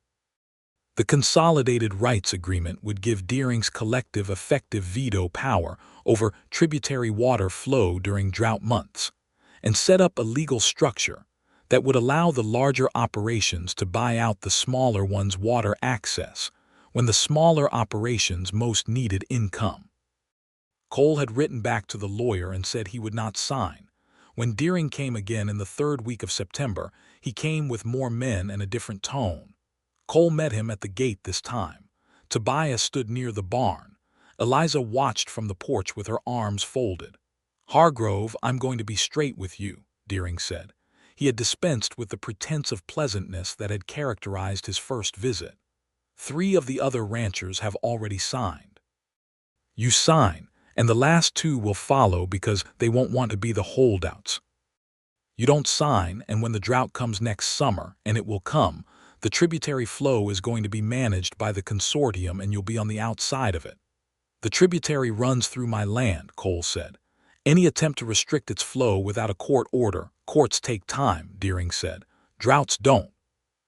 The Consolidated Rights Agreement would give Deering's collective effective veto power over tributary water flow during drought months, and set up a legal structure that would allow the larger operations to buy out the smaller ones' water access when the smaller operations most needed income. Cole had written back to the lawyer and said he would not sign. When Deering came again in the third week of September, he came with more men and a different tone. Cole met him at the gate this time. Tobias stood near the barn. Eliza watched from the porch with her arms folded. "Hargrove, I'm going to be straight with you," Deering said. He had dispensed with the pretense of pleasantness that had characterized his first visit. "3 of the other ranchers have already signed. You sign, and the last 2 will follow because they won't want to be the holdouts. You don't sign, and when the drought comes next summer, and it will come, the tributary flow is going to be managed by the consortium and you'll be on the outside of it." "The tributary runs through my land," Cole said. "Any attempt to restrict its flow without a court order, courts take time," Deering said. "Droughts don't."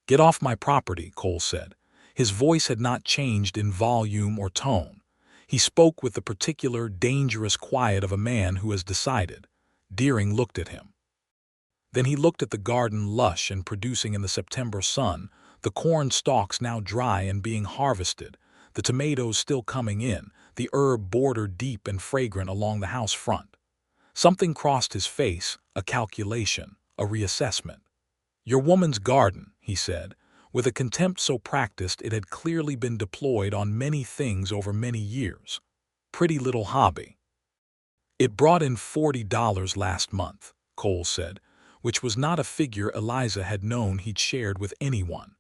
"Get off my property," Cole said. His voice had not changed in volume or tone. He spoke with the particular, dangerous quiet of a man who has decided. Deering looked at him. Then he looked at the garden lush and producing in the September sun, the corn stalks now dry and being harvested, the tomatoes still coming in, the herb border deep and fragrant along the house front. Something crossed his face, a calculation, a reassessment. "Your woman's garden," he said, with a contempt so practiced it had clearly been deployed on many things over many years. "Pretty little hobby." "It brought in $40 last month," Cole said, which was not a figure Eliza had known he'd shared with anyone.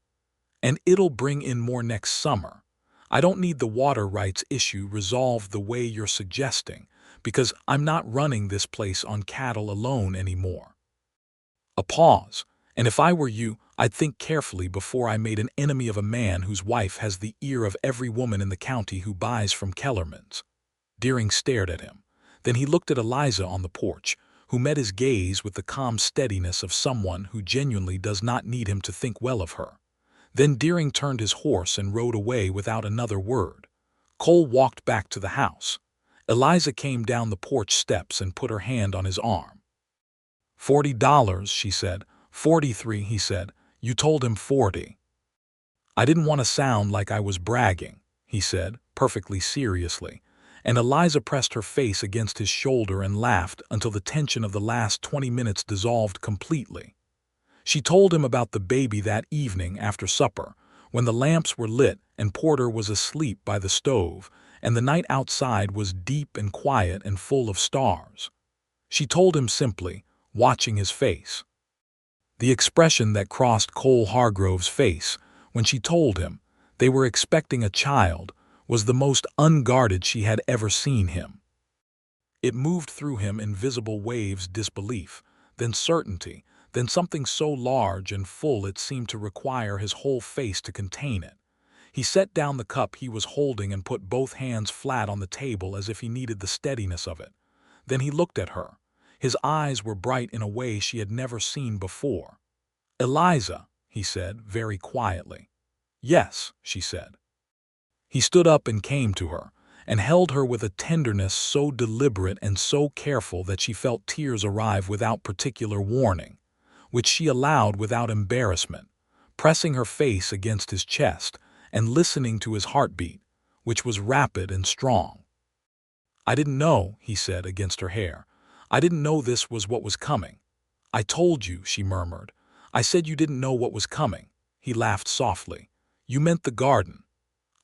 "And it'll bring in more next summer. I don't need the water rights issue resolved the way you're suggesting, because I'm not running this place on cattle alone anymore." A pause. "And if I were you, I'd think carefully before I made an enemy of a man whose wife has the ear of every woman in the county who buys from Kellerman's." Deering stared at him. Then he looked at Eliza on the porch, who met his gaze with the calm steadiness of someone who genuinely does not need him to think well of her. Then Deering turned his horse and rode away without another word. Cole walked back to the house. Eliza came down the porch steps and put her hand on his arm. $40, she said. 43, he said. "You told him 40. "I didn't want to sound like I was bragging," he said, perfectly seriously, and Eliza pressed her face against his shoulder and laughed until the tension of the last 20 minutes dissolved completely. She told him about the baby that evening after supper, when the lamps were lit and Porter was asleep by the stove, and the night outside was deep and quiet and full of stars. She told him simply, watching his face. The expression that crossed Cole Hargrove's face when she told him they were expecting a child was the most unguarded she had ever seen him. It moved through him in visible waves: disbelief, then certainty, then something so large and full it seemed to require his whole face to contain it. He set down the cup he was holding and put both hands flat on the table as if he needed the steadiness of it. Then he looked at her. His eyes were bright in a way she had never seen before. "Eliza," he said, very quietly. "Yes," she said. He stood up and came to her, and held her with a tenderness so deliberate and so careful that she felt tears arrive without particular warning, which she allowed without embarrassment, pressing her face against his chest and listening to his heartbeat, which was rapid and strong. "I didn't know," he said against her hair. "I didn't know this was what was coming." "I told you," she murmured. "I said you didn't know what was coming." He laughed softly. "You meant the garden."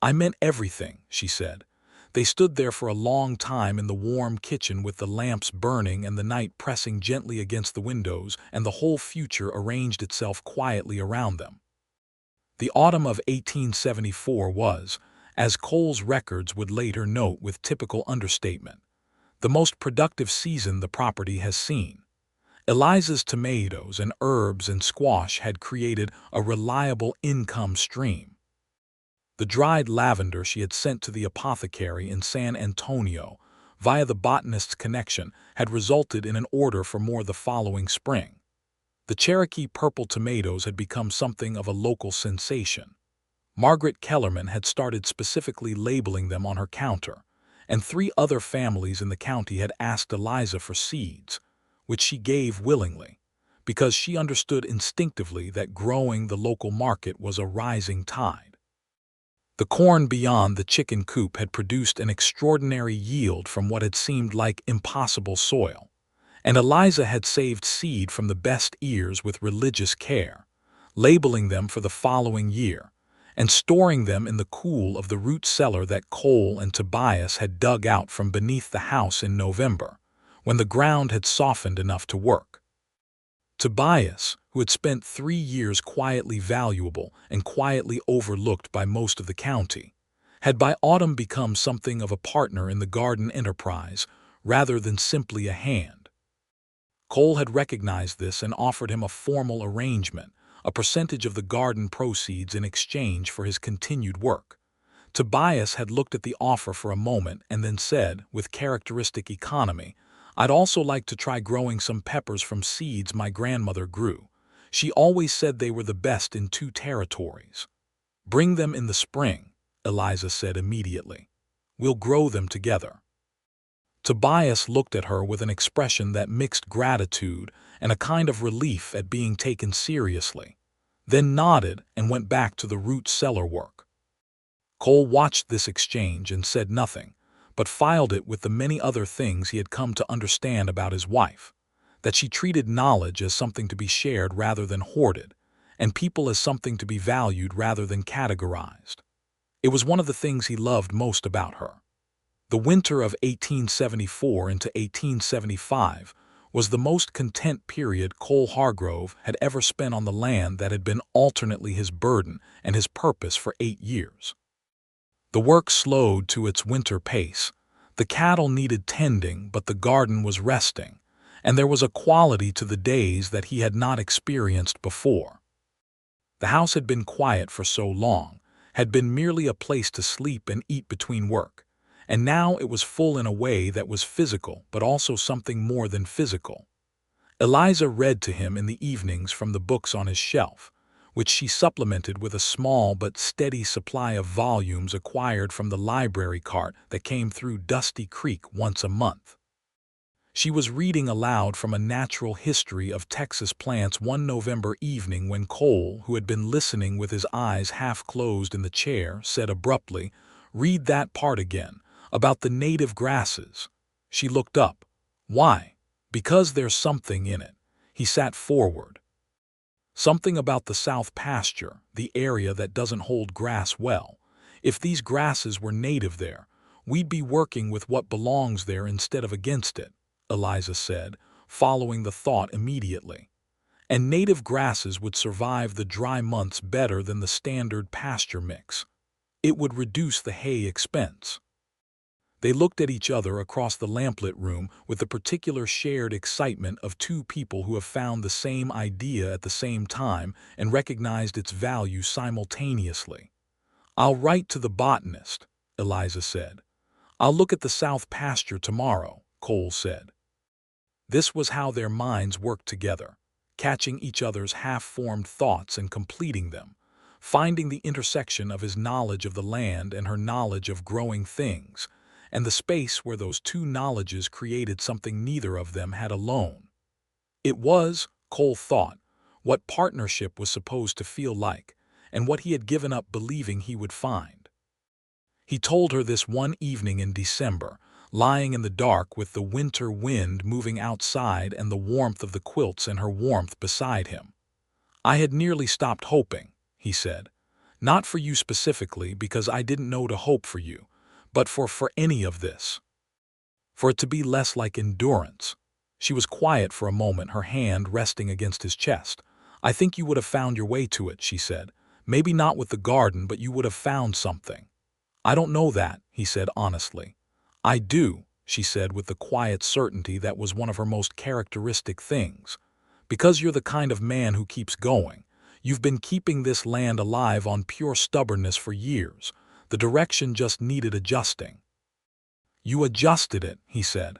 "I meant everything," she said. They stood there for a long time in the warm kitchen with the lamps burning and the night pressing gently against the windows, and the whole future arranged itself quietly around them. The autumn of 1874 was, as Cole's records would later note with typical understatement, the most productive season the property has seen. Eliza's tomatoes and herbs and squash had created a reliable income stream. The dried lavender she had sent to the apothecary in San Antonio via the botanist's connection had resulted in an order for more the following spring. The Cherokee purple tomatoes had become something of a local sensation. Margaret Kellerman had started specifically labeling them on her counter, and 3 other families in the county had asked Eliza for seeds, which she gave willingly, because she understood instinctively that growing the local market was a rising tide. The corn beyond the chicken coop had produced an extraordinary yield from what had seemed like impossible soil, and Eliza had saved seed from the best ears with religious care, labeling them for the following year, and storing them in the cool of the root cellar that Cole and Tobias had dug out from beneath the house in November, when the ground had softened enough to work. Tobias, who had spent 3 years quietly valuable and quietly overlooked by most of the county, had by autumn become something of a partner in the garden enterprise rather than simply a hand. Cole had recognized this and offered him a formal arrangement, a percentage of the garden proceeds in exchange for his continued work. Tobias had looked at the offer for a moment and then said, with characteristic economy, "I'd also like to try growing some peppers from seeds my grandmother grew. She always said they were the best in 2 territories." "Bring them in the spring," Eliza said immediately. "We'll grow them together." Tobias looked at her with an expression that mixed gratitude and a kind of relief at being taken seriously, then nodded and went back to the root cellar work. Cole watched this exchange and said nothing, but filed it with the many other things he had come to understand about his wife, that she treated knowledge as something to be shared rather than hoarded, and people as something to be valued rather than categorized. It was one of the things he loved most about her. The winter of 1874 into 1875 was the most content period Cole Hargrove had ever spent on the land that had been alternately his burden and his purpose for 8 years. The work slowed to its winter pace. The cattle needed tending, but the garden was resting, and there was a quality to the days that he had not experienced before. The house had been quiet for so long, had been merely a place to sleep and eat between work, and now it was full in a way that was physical but also something more than physical. Eliza read to him in the evenings from the books on his shelf, which she supplemented with a small but steady supply of volumes acquired from the library cart that came through Dusty Creek once a month. She was reading aloud from a natural history of Texas plants one November evening when Cole, who had been listening with his eyes half closed in the chair, said abruptly, "Read that part again, about the native grasses." She looked up. "Why?" "Because there's something in it." He sat forward. "Something about the south pasture, the area that doesn't hold grass well. If these grasses were native there, we'd be working with what belongs there instead of against it," Eliza said, following the thought immediately. "And native grasses would survive the dry months better than the standard pasture mix. It would reduce the hay expense." They looked at each other across the lamplit room with the particular shared excitement of 2 people who have found the same idea at the same time and recognized its value simultaneously. "I'll write to the botanist," Eliza said. "I'll look at the south pasture tomorrow," Cole said. This was how their minds worked together, catching each other's half-formed thoughts and completing them, finding the intersection of his knowledge of the land and her knowledge of growing things, and the space where those 2 knowledges created something neither of them had alone. It was, Cole thought, what partnership was supposed to feel like, and what he had given up believing he would find. He told her this one evening in December, lying in the dark with the winter wind moving outside and the warmth of the quilts and her warmth beside him. "I had nearly stopped hoping," he said. "Not for you specifically, because I didn't know to hope for you, but for any of this. For it to be less like endurance." She was quiet for a moment, her hand resting against his chest. "I think you would have found your way to it," she said. "Maybe not with the garden, but you would have found something." "I don't know that," he said honestly. "I do," she said with the quiet certainty that was one of her most characteristic things. "Because you're the kind of man who keeps going. You've been keeping this land alive on pure stubbornness for years. The direction just needed adjusting." "You adjusted it," he said.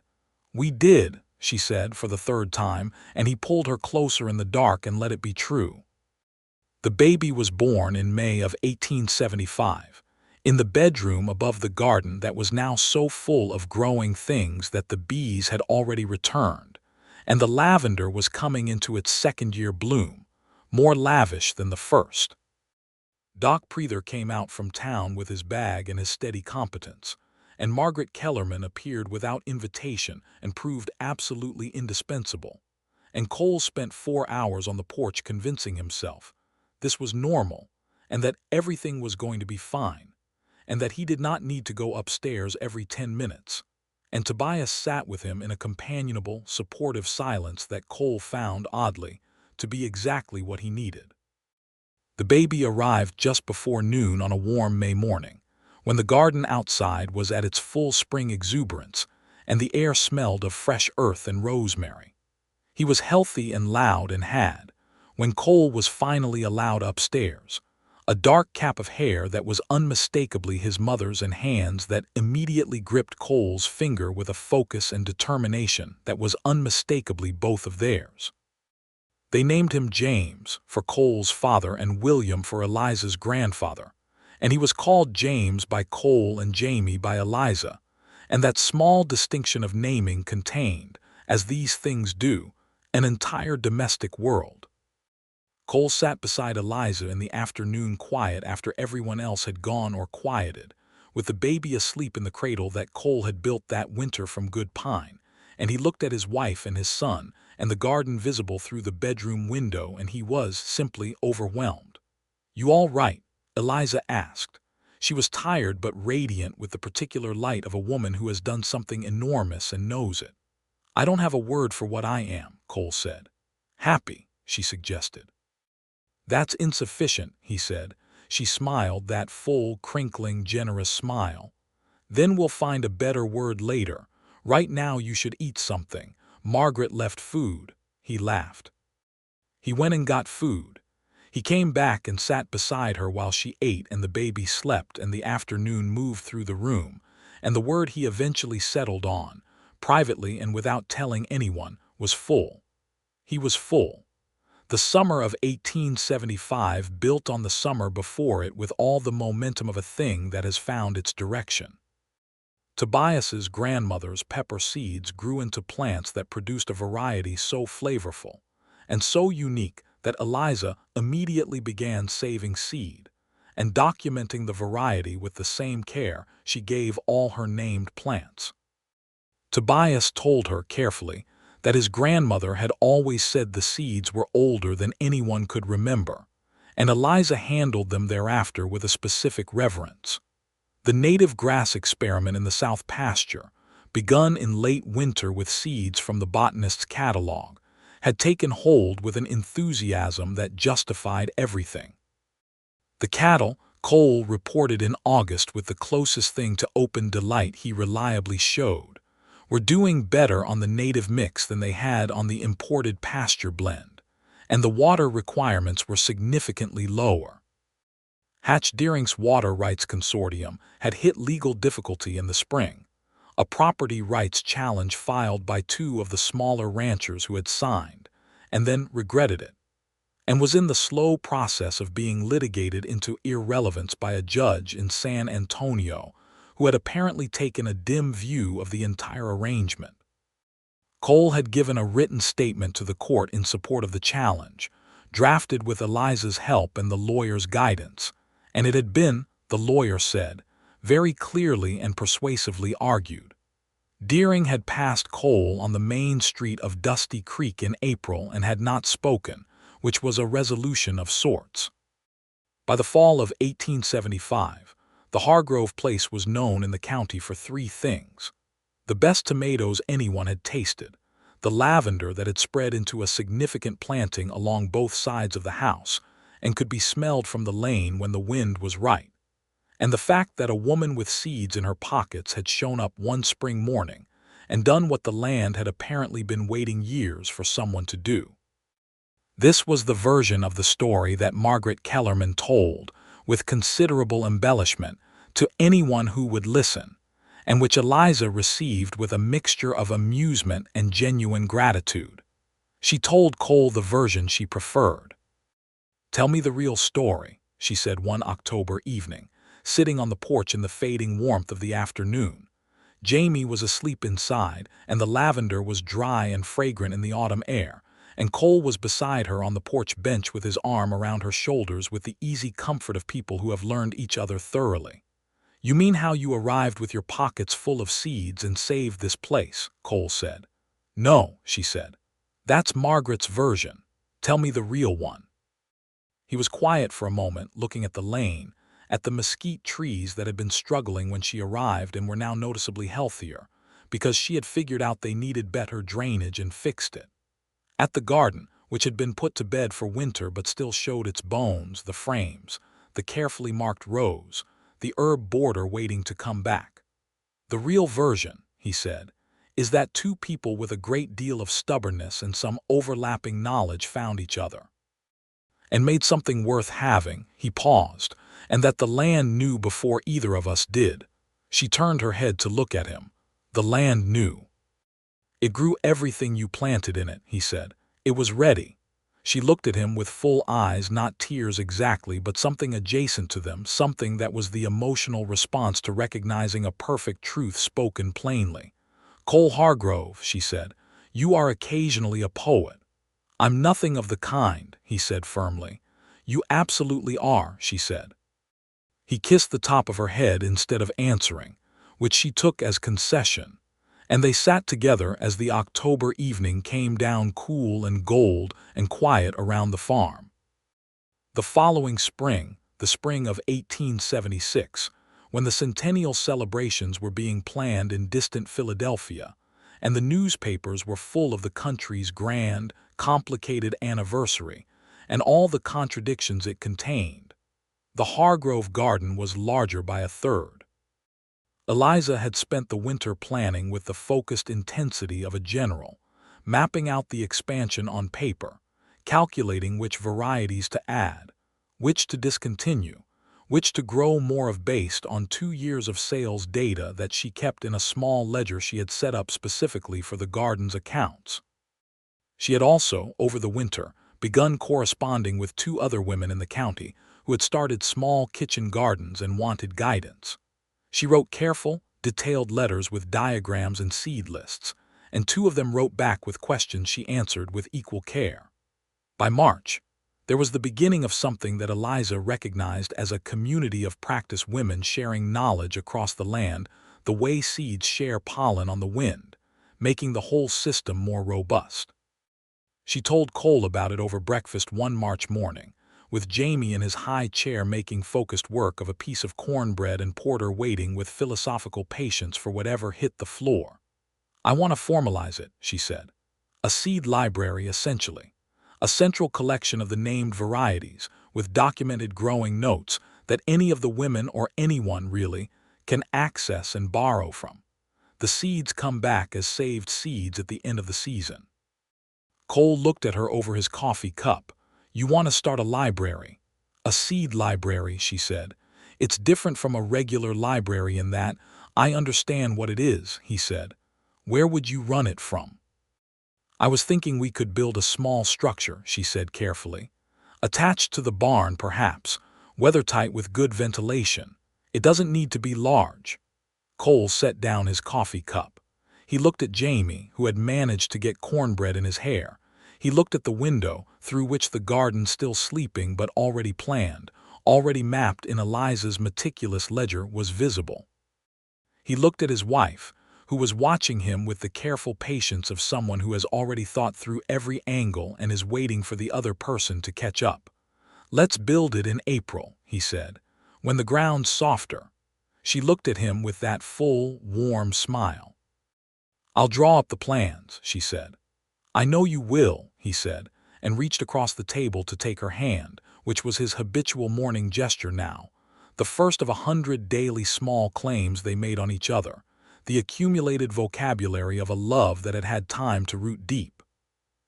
"We did," she said for the 3rd time, and he pulled her closer in the dark and let it be true. The baby was born in May of 1875, in the bedroom above the garden that was now so full of growing things that the bees had already returned, and the lavender was coming into its second-year bloom, more lavish than the first. Doc Preether came out from town with his bag and his steady competence, and Margaret Kellerman appeared without invitation and proved absolutely indispensable. And Cole spent 4 hours on the porch convincing himself this was normal and that everything was going to be fine, and that he did not need to go upstairs every 10 minutes. And Tobias sat with him in a companionable, supportive silence that Cole found, oddly, to be exactly what he needed. The baby arrived just before noon on a warm May morning, when the garden outside was at its full spring exuberance, and the air smelled of fresh earth and rosemary. He was healthy and loud and had, when Cole was finally allowed upstairs, a dark cap of hair that was unmistakably his mother's and hands that immediately gripped Cole's finger with a focus and determination that was unmistakably both of theirs. They named him James for Cole's father and William for Eliza's grandfather, and he was called James by Cole and Jamie by Eliza, and that small distinction of naming contained, as these things do, an entire domestic world. Cole sat beside Eliza in the afternoon quiet after everyone else had gone or quieted, with the baby asleep in the cradle that Cole had built that winter from good pine, and he looked at his wife and his son and the garden visible through the bedroom window, and he was simply overwhelmed. "You all right?" Eliza asked. She was tired but radiant with the particular light of a woman who has done something enormous and knows it. "I don't have a word for what I am," Cole said. "Happy," she suggested. "That's insufficient," he said. She smiled, that full, crinkling, generous smile. "Then we'll find a better word later. Right now you should eat something. Margaret left food." He laughed. He went and got food. He came back and sat beside her while she ate and the baby slept and the afternoon moved through the room, and the word he eventually settled on, privately and without telling anyone, was full. He was full. The summer of 1875 built on the summer before it with all the momentum of a thing that has found its direction. Tobias's grandmother's pepper seeds grew into plants that produced a variety so flavorful and so unique that Eliza immediately began saving seed and documenting the variety with the same care she gave all her named plants. Tobias told her carefully that his grandmother had always said the seeds were older than anyone could remember, and Eliza handled them thereafter with a specific reverence. The native grass experiment in the South Pasture, begun in late winter with seeds from the botanist's catalog, had taken hold with an enthusiasm that justified everything. The cattle, Cole reported in August with the closest thing to open delight he reliably showed, were doing better on the native mix than they had on the imported pasture blend, and the water requirements were significantly lower. Hatch Deering's Water Rights Consortium had hit legal difficulty in the spring, a property rights challenge filed by 2 of the smaller ranchers who had signed, and then regretted it, and was in the slow process of being litigated into irrelevance by a judge in San Antonio who had apparently taken a dim view of the entire arrangement. Cole had given a written statement to the court in support of the challenge, drafted with Eliza's help and the lawyer's guidance, and it had been, the lawyer said, very clearly and persuasively argued. Deering had passed Cole on the main street of Dusty Creek in April and had not spoken, which was a resolution of sorts. By the fall of 1875, the Hargrove place was known in the county for 3 things: the best tomatoes anyone had tasted, the lavender that had spread into a significant planting along both sides of the house and could be smelled from the lane when the wind was right, and the fact that a woman with seeds in her pockets had shown up one spring morning and done what the land had apparently been waiting years for someone to do. This was the version of the story that Margaret Kellerman told, with considerable embellishment, to anyone who would listen, and which Eliza received with a mixture of amusement and genuine gratitude. She told Cole the version she preferred. "Tell me the real story," she said one October evening, sitting on the porch in the fading warmth of the afternoon. Jamie was asleep inside, and the lavender was dry and fragrant in the autumn air, and Cole was beside her on the porch bench with his arm around her shoulders with the easy comfort of people who have learned each other thoroughly. "You mean how you arrived with your pockets full of seeds and saved this place," Cole said. "No," she said. "That's Margaret's version. Tell me the real one." He was quiet for a moment, looking at the lane, at the mesquite trees that had been struggling when she arrived and were now noticeably healthier, because she had figured out they needed better drainage and fixed it. At the garden, which had been put to bed for winter but still showed its bones, the frames, the carefully marked rows, the herb border waiting to come back. "The real version," he said, "is that two people with a great deal of stubbornness and some overlapping knowledge found each other and made something worth having." He paused, "and that the land knew before either of us did." She turned her head to look at him. "The land knew." "It grew everything you planted in it," he said. "It was ready." She looked at him with full eyes, not tears exactly, but something adjacent to them, something that was the emotional response to recognizing a perfect truth spoken plainly. "Cole Hargrove," she said, "you are occasionally a poet." "I'm nothing of the kind," he said firmly. "You absolutely are," she said. He kissed the top of her head instead of answering, which she took as concession, and they sat together as the October evening came down cool and gold and quiet around the farm. The following spring, the spring of 1876, when the centennial celebrations were being planned in distant Philadelphia, and the newspapers were full of the country's grand, complicated anniversary, and all the contradictions it contained, the Hargrove garden was larger by a third. Eliza had spent the winter planning with the focused intensity of a general, mapping out the expansion on paper, calculating which varieties to add, which to discontinue, which to grow more of based on 2 years of sales data that she kept in a small ledger she had set up specifically for the garden's accounts. She had also, over the winter, begun corresponding with 2 other women in the county who had started small kitchen gardens and wanted guidance. She wrote careful, detailed letters with diagrams and seed lists, and 2 of them wrote back with questions she answered with equal care. By March, there was the beginning of something that Eliza recognized as a community of practice women sharing knowledge across the land, the way seeds share pollen on the wind, making the whole system more robust. She told Cole about it over breakfast one March morning, with Jamie in his high chair making focused work of a piece of cornbread and Porter waiting with philosophical patience for whatever hit the floor. "I want to formalize it," she said. "A seed library, essentially. A central collection of the named varieties, with documented growing notes that any of the women or anyone, really, can access and borrow from. The seeds come back as saved seeds at the end of the season." Cole looked at her over his coffee cup. "You want to start a library." "A seed library," she said. "It's different from a regular library in that." "I understand what it is," he said. "Where would you run it from?" "I was thinking we could build a small structure," she said carefully. "Attached to the barn, perhaps, weathertight with good ventilation. It doesn't need to be large." Cole set down his coffee cup. He looked at Jamie, who had managed to get cornbread in his hair. He looked at the window, through which the garden, still sleeping but already planned, already mapped in Eliza's meticulous ledger, was visible. He looked at his wife, who was watching him with the careful patience of someone who has already thought through every angle and is waiting for the other person to catch up. "Let's build it in April," he said, "when the ground's softer." She looked at him with that full, warm smile. "I'll draw up the plans," she said. "I know you will," he said, and reached across the table to take her hand, which was his habitual morning gesture now, the first of 100 daily small claims they made on each other, the accumulated vocabulary of a love that had had time to root deep.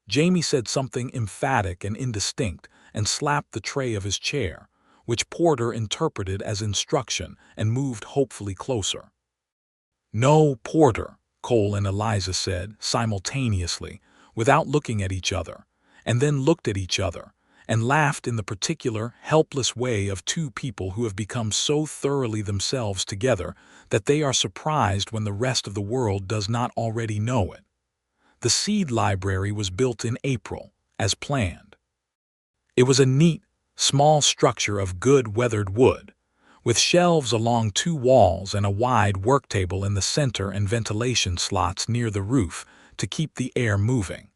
Jamie said something emphatic and indistinct and slapped the tray of his chair, which Porter interpreted as instruction and moved hopefully closer. "No, Porter," Cole and Eliza said simultaneously, without looking at each other, and then looked at each other, and laughed in the particular, helpless way of two people who have become so thoroughly themselves together that they are surprised when the rest of the world does not already know it. The seed library was built in April, as planned. It was a neat, small structure of good weathered wood, with shelves along two walls and a wide work table in the center and ventilation slots near the roof to keep the air moving.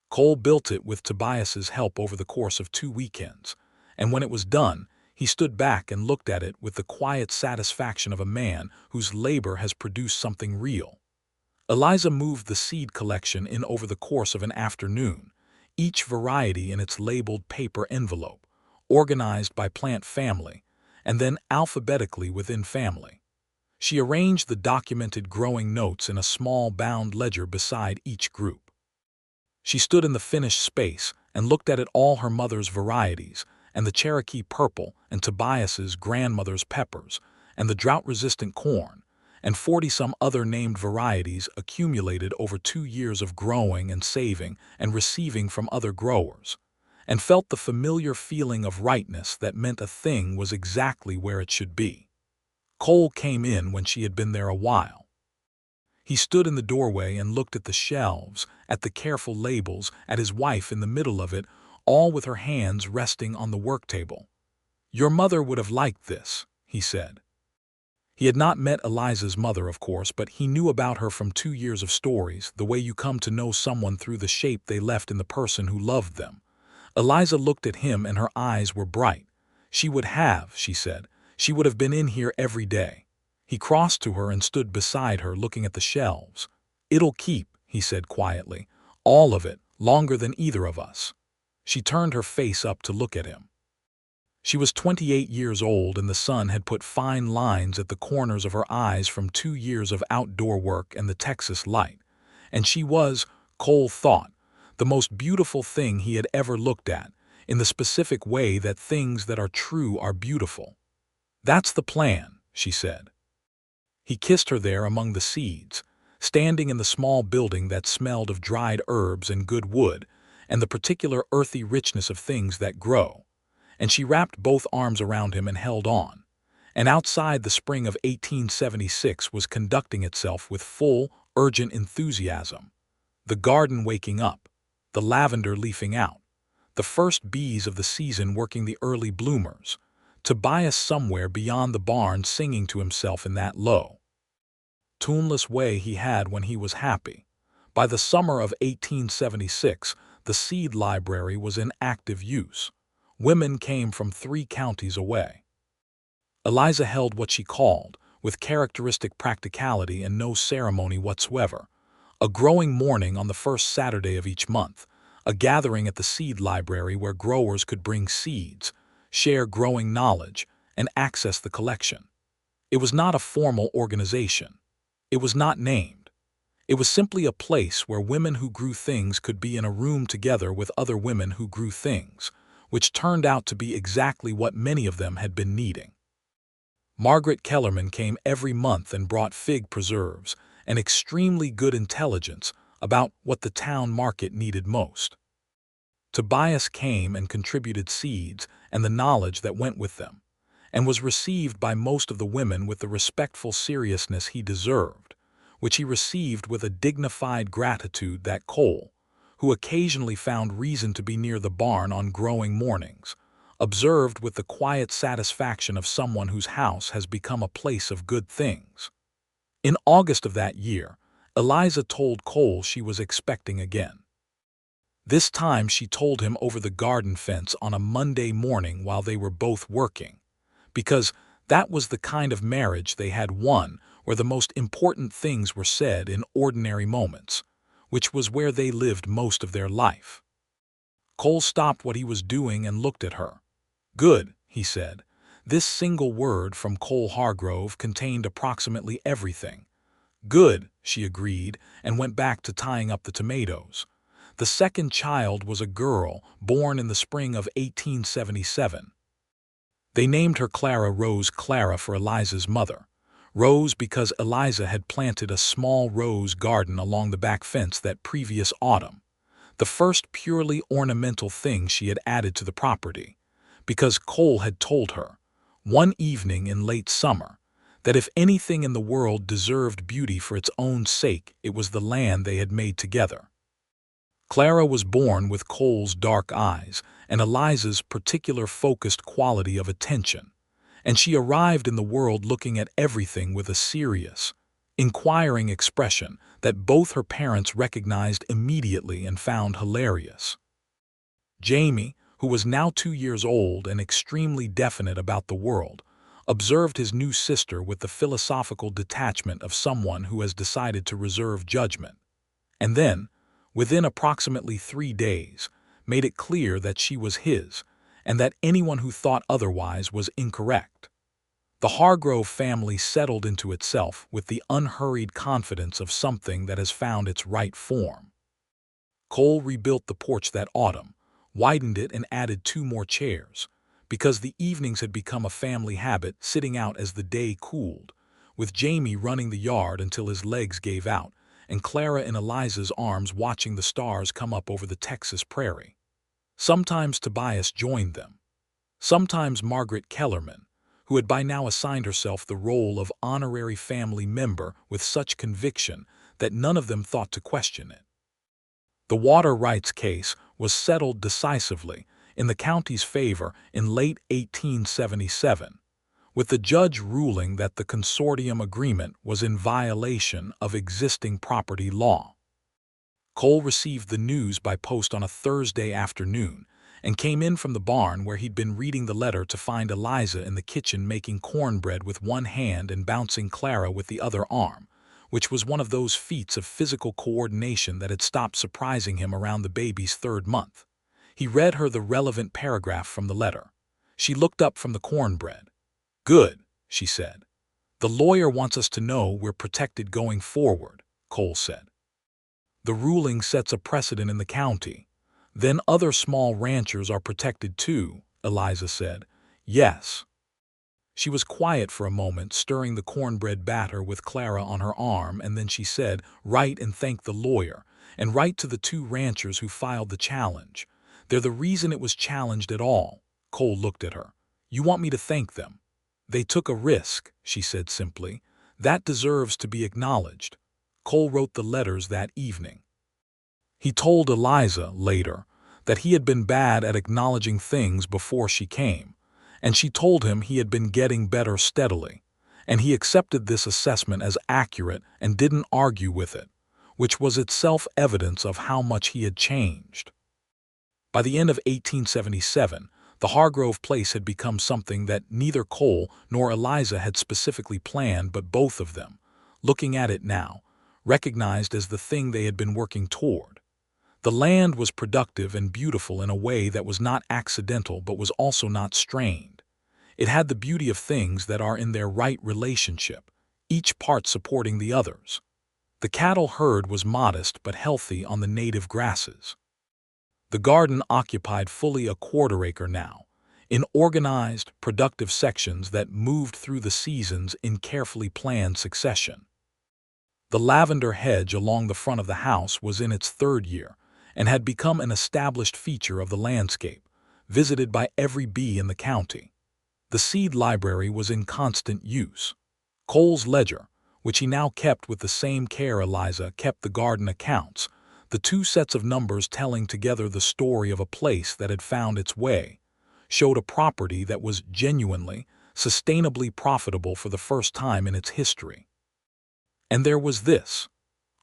Cole built it with Tobias's help over the course of 2 weekends, and when it was done, he stood back and looked at it with the quiet satisfaction of a man whose labor has produced something real. Eliza moved the seed collection in over the course of an afternoon, each variety in its labeled paper envelope, organized by plant family, and then alphabetically within family. She arranged the documented growing notes in a small bound ledger beside each group. She stood in the finished space and looked at it all her mother's varieties, and the Cherokee purple, and Tobias's grandmother's peppers, and the drought-resistant corn, and 40-some other named varieties accumulated over 2 years of growing and saving and receiving from other growers, and felt the familiar feeling of rightness that meant a thing was exactly where it should be. Cole came in when she had been there a while. He stood in the doorway and looked at the shelves, at the careful labels, at his wife in the middle of it, all with her hands resting on the work table. "Your mother would have liked this," he said. He had not met Eliza's mother, of course, but he knew about her from 2 years of stories, the way you come to know someone through the shape they left in the person who loved them. Eliza looked at him and her eyes were bright. "She would have," she said. "She would have been in here every day." He crossed to her and stood beside her, looking at the shelves. "It'll keep," he said quietly. "All of it, longer than either of us." She turned her face up to look at him. She was 28 years old, and the sun had put fine lines at the corners of her eyes from 2 years of outdoor work and the Texas light. And she was, Cole thought, the most beautiful thing he had ever looked at, in the specific way that things that are true are beautiful. "That's the plan," she said. He kissed her there among the seeds, standing in the small building that smelled of dried herbs and good wood, and the particular earthy richness of things that grow. And she wrapped both arms around him and held on. And outside the spring of 1876 was conducting itself with full, urgent enthusiasm. The garden waking up, the lavender leafing out, the first bees of the season working the early bloomers, Tobias somewhere beyond the barn singing to himself in that low, tuneless way he had when he was happy. By the summer of 1876, the seed library was in active use. Women came from 3 counties away. Eliza held what she called, with characteristic practicality and no ceremony whatsoever, a growing morning on the first Saturday of each month, a gathering at the seed library where growers could bring seeds, share growing knowledge, and access the collection. It was not a formal organization. It was not named. It was simply a place where women who grew things could be in a room together with other women who grew things, which turned out to be exactly what many of them had been needing. Margaret Kellerman came every month and brought fig preserves and extremely good intelligence about what the town market needed most. Tobias came and contributed seeds and the knowledge that went with them, and was received by most of the women with the respectful seriousness he deserved, which he received with a dignified gratitude that Cole, who occasionally found reason to be near the barn on growing mornings, observed with the quiet satisfaction of someone whose house has become a place of good things. In August of that year, Eliza told Cole she was expecting again. This time she told him over the garden fence on a Monday morning while they were both working, because that was the kind of marriage they had won where the most important things were said in ordinary moments, which was where they lived most of their life. Cole stopped what he was doing and looked at her. "Good," he said. This single word from Cole Hargrove contained approximately everything. "Good," she agreed, and went back to tying up the tomatoes. The second child was a girl, born in the spring of 1877. They named her Clara Rose Clara for Eliza's mother. Rose because Eliza had planted a small rose garden along the back fence that previous autumn. the first purely ornamental thing she had added to the property, because Cole had told her, one evening in late summer, that if anything in the world deserved beauty for its own sake, it was the land they had made together. Clara was born with Cole's dark eyes and Eliza's particular focused quality of attention, and she arrived in the world looking at everything with a serious, inquiring expression that both her parents recognized immediately and found hilarious. Jamie, who was now 2 years old and extremely definite about the world, observed his new sister with the philosophical detachment of someone who has decided to reserve judgment, and then, within approximately 3 days, made it clear that she was his, and that anyone who thought otherwise was incorrect. The Hargrove family settled into itself with the unhurried confidence of something that has found its right form. Cole rebuilt the porch that autumn, widened it and added 2 more chairs, because the evenings had become a family habit, sitting out as the day cooled, with Jamie running the yard until his legs gave out, and Clara in Eliza's arms watching the stars come up over the Texas prairie. Sometimes Tobias joined them. Sometimes Margaret Kellerman, who had by now assigned herself the role of honorary family member with such conviction that none of them thought to question it. The water rights case was settled decisively in the county's favor in late 1877, with the judge ruling that the consortium agreement was in violation of existing property law. Cole received the news by post on a Thursday afternoon and came in from the barn where he'd been reading the letter to find Eliza in the kitchen making cornbread with one hand and bouncing Clara with the other arm, which was one of those feats of physical coordination that had stopped surprising him around the baby's 3rd month. He read her the relevant paragraph from the letter. She looked up from the cornbread. "Good," she said. "The lawyer wants us to know we're protected going forward," Cole said. "The ruling sets a precedent in the county. Then other small ranchers are protected too," Eliza said. "Yes." She was quiet for a moment, stirring the cornbread batter with Clara on her arm, and then she said, "Write and thank the lawyer, and write to the 2 ranchers who filed the challenge. They're the reason it was challenged at all." Cole looked at her. "You want me to thank them?" "They took a risk," she said simply. "That deserves to be acknowledged." Cole wrote the letters that evening. He told Eliza, later, that he had been bad at acknowledging things before she came, and she told him he had been getting better steadily, and he accepted this assessment as accurate and didn't argue with it, which was itself evidence of how much he had changed. By the end of 1877, the Hargrove place had become something that neither Cole nor Eliza had specifically planned, but both of them, looking at it now, recognized as the thing they had been working toward. The land was productive and beautiful in a way that was not accidental but was also not strained. It had the beauty of things that are in their right relationship, each part supporting the others. The cattle herd was modest but healthy on the native grasses. The garden occupied fully a 1/4 acre now, in organized, productive sections that moved through the seasons in carefully planned succession. The lavender hedge along the front of the house was in its 3rd year and had become an established feature of the landscape, visited by every bee in the county. The seed library was in constant use. Cole's ledger, which he now kept with the same care Eliza kept the garden accounts, the 2 sets of numbers telling together the story of a place that had found its way, showed a property that was genuinely, sustainably profitable for the first time in its history. And there was this.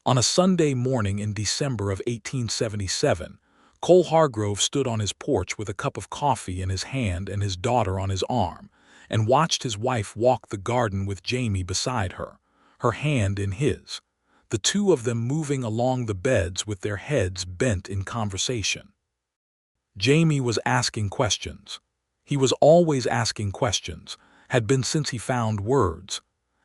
On a Sunday morning in December of 1877, Cole Hargrove stood on his porch with a cup of coffee in his hand and his daughter on his arm, and watched his wife walk the garden with Jamie beside her, her hand in his, the 2 of them moving along the beds with their heads bent in conversation. Jamie was asking questions. He was always asking questions, had been since he found words,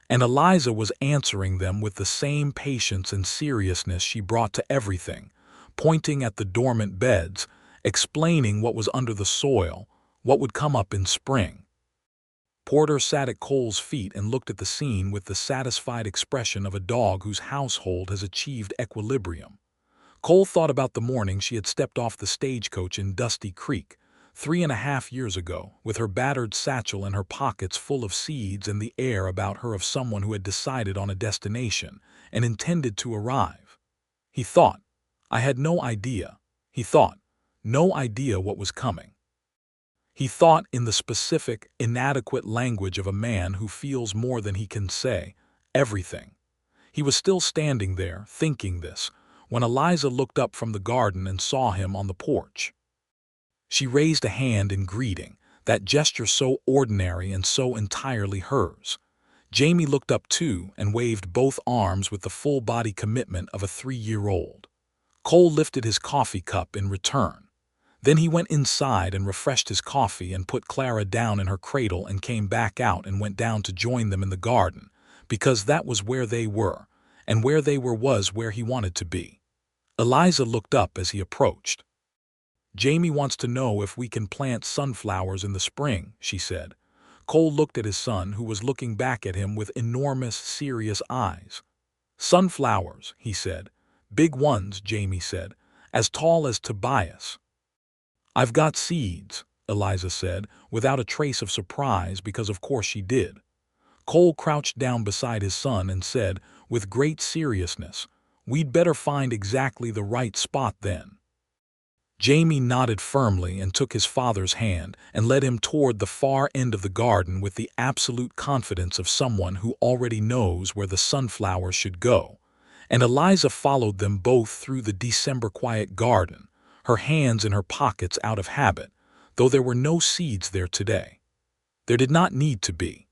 and Eliza was answering them with the same patience and seriousness she brought to everything, pointing at the dormant beds, explaining what was under the soil, what would come up in spring. Porter sat at Cole's feet and looked at the scene with the satisfied expression of a dog whose household has achieved equilibrium. Cole thought about the morning she had stepped off the stagecoach in Dusty Creek, 3.5 years ago, with her battered satchel and her pockets full of seeds and the air about her of someone who had decided on a destination and intended to arrive. He thought, I had no idea. He thought, no idea what was coming. He thought in the specific, inadequate language of a man who feels more than he can say, everything. He was still standing there, thinking this, when Eliza looked up from the garden and saw him on the porch. She raised a hand in greeting, that gesture so ordinary and so entirely hers. Jamie looked up too and waved both arms with the full-body commitment of a 3-year-old. Cole lifted his coffee cup in return. Then he went inside and refreshed his coffee and put Clara down in her cradle and came back out and went down to join them in the garden, because that was where they were, and where they were was where he wanted to be. Eliza looked up as he approached. Jamie wants to know if we can plant sunflowers in the spring, she said. Cole looked at his son, who was looking back at him with enormous, serious eyes. Sunflowers, he said. Big ones, Jamie said, as tall as Tobias. I've got seeds, Eliza said, without a trace of surprise, because of course she did. Cole crouched down beside his son and said, with great seriousness, we'd better find exactly the right spot then. Jamie nodded firmly and took his father's hand and led him toward the far end of the garden with the absolute confidence of someone who already knows where the sunflowers should go. And Eliza followed them both through the December quiet garden, her hands in her pockets out of habit, though there were no seeds there today. There did not need to be.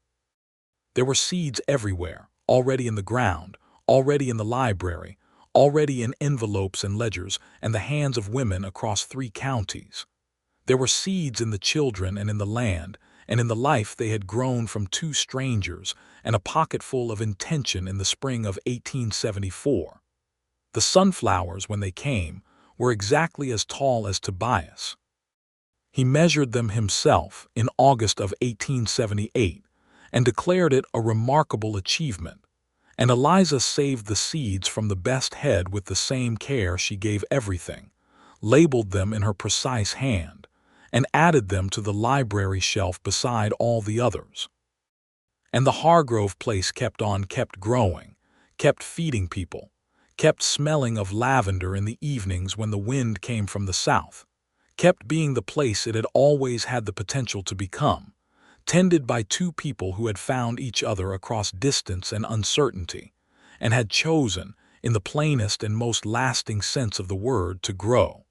There were seeds everywhere, already in the ground, already in the library, already in envelopes and ledgers and the hands of women across 3 counties. There were seeds in the children and in the land, and in the life they had grown from 2 strangers, and a pocketful of intention in the spring of 1874. The sunflowers, when they came, were exactly as tall as Tobias. He measured them himself in August of 1878 and declared it a remarkable achievement. And Eliza saved the seeds from the best head with the same care she gave everything, labeled them in her precise hand, and added them to the library shelf beside all the others. And the Hargrove place kept growing, kept feeding people, kept smelling of lavender in the evenings when the wind came from the south, kept being the place it had always had the potential to become, tended by 2 people who had found each other across distance and uncertainty, and had chosen, in the plainest and most lasting sense of the word, to grow.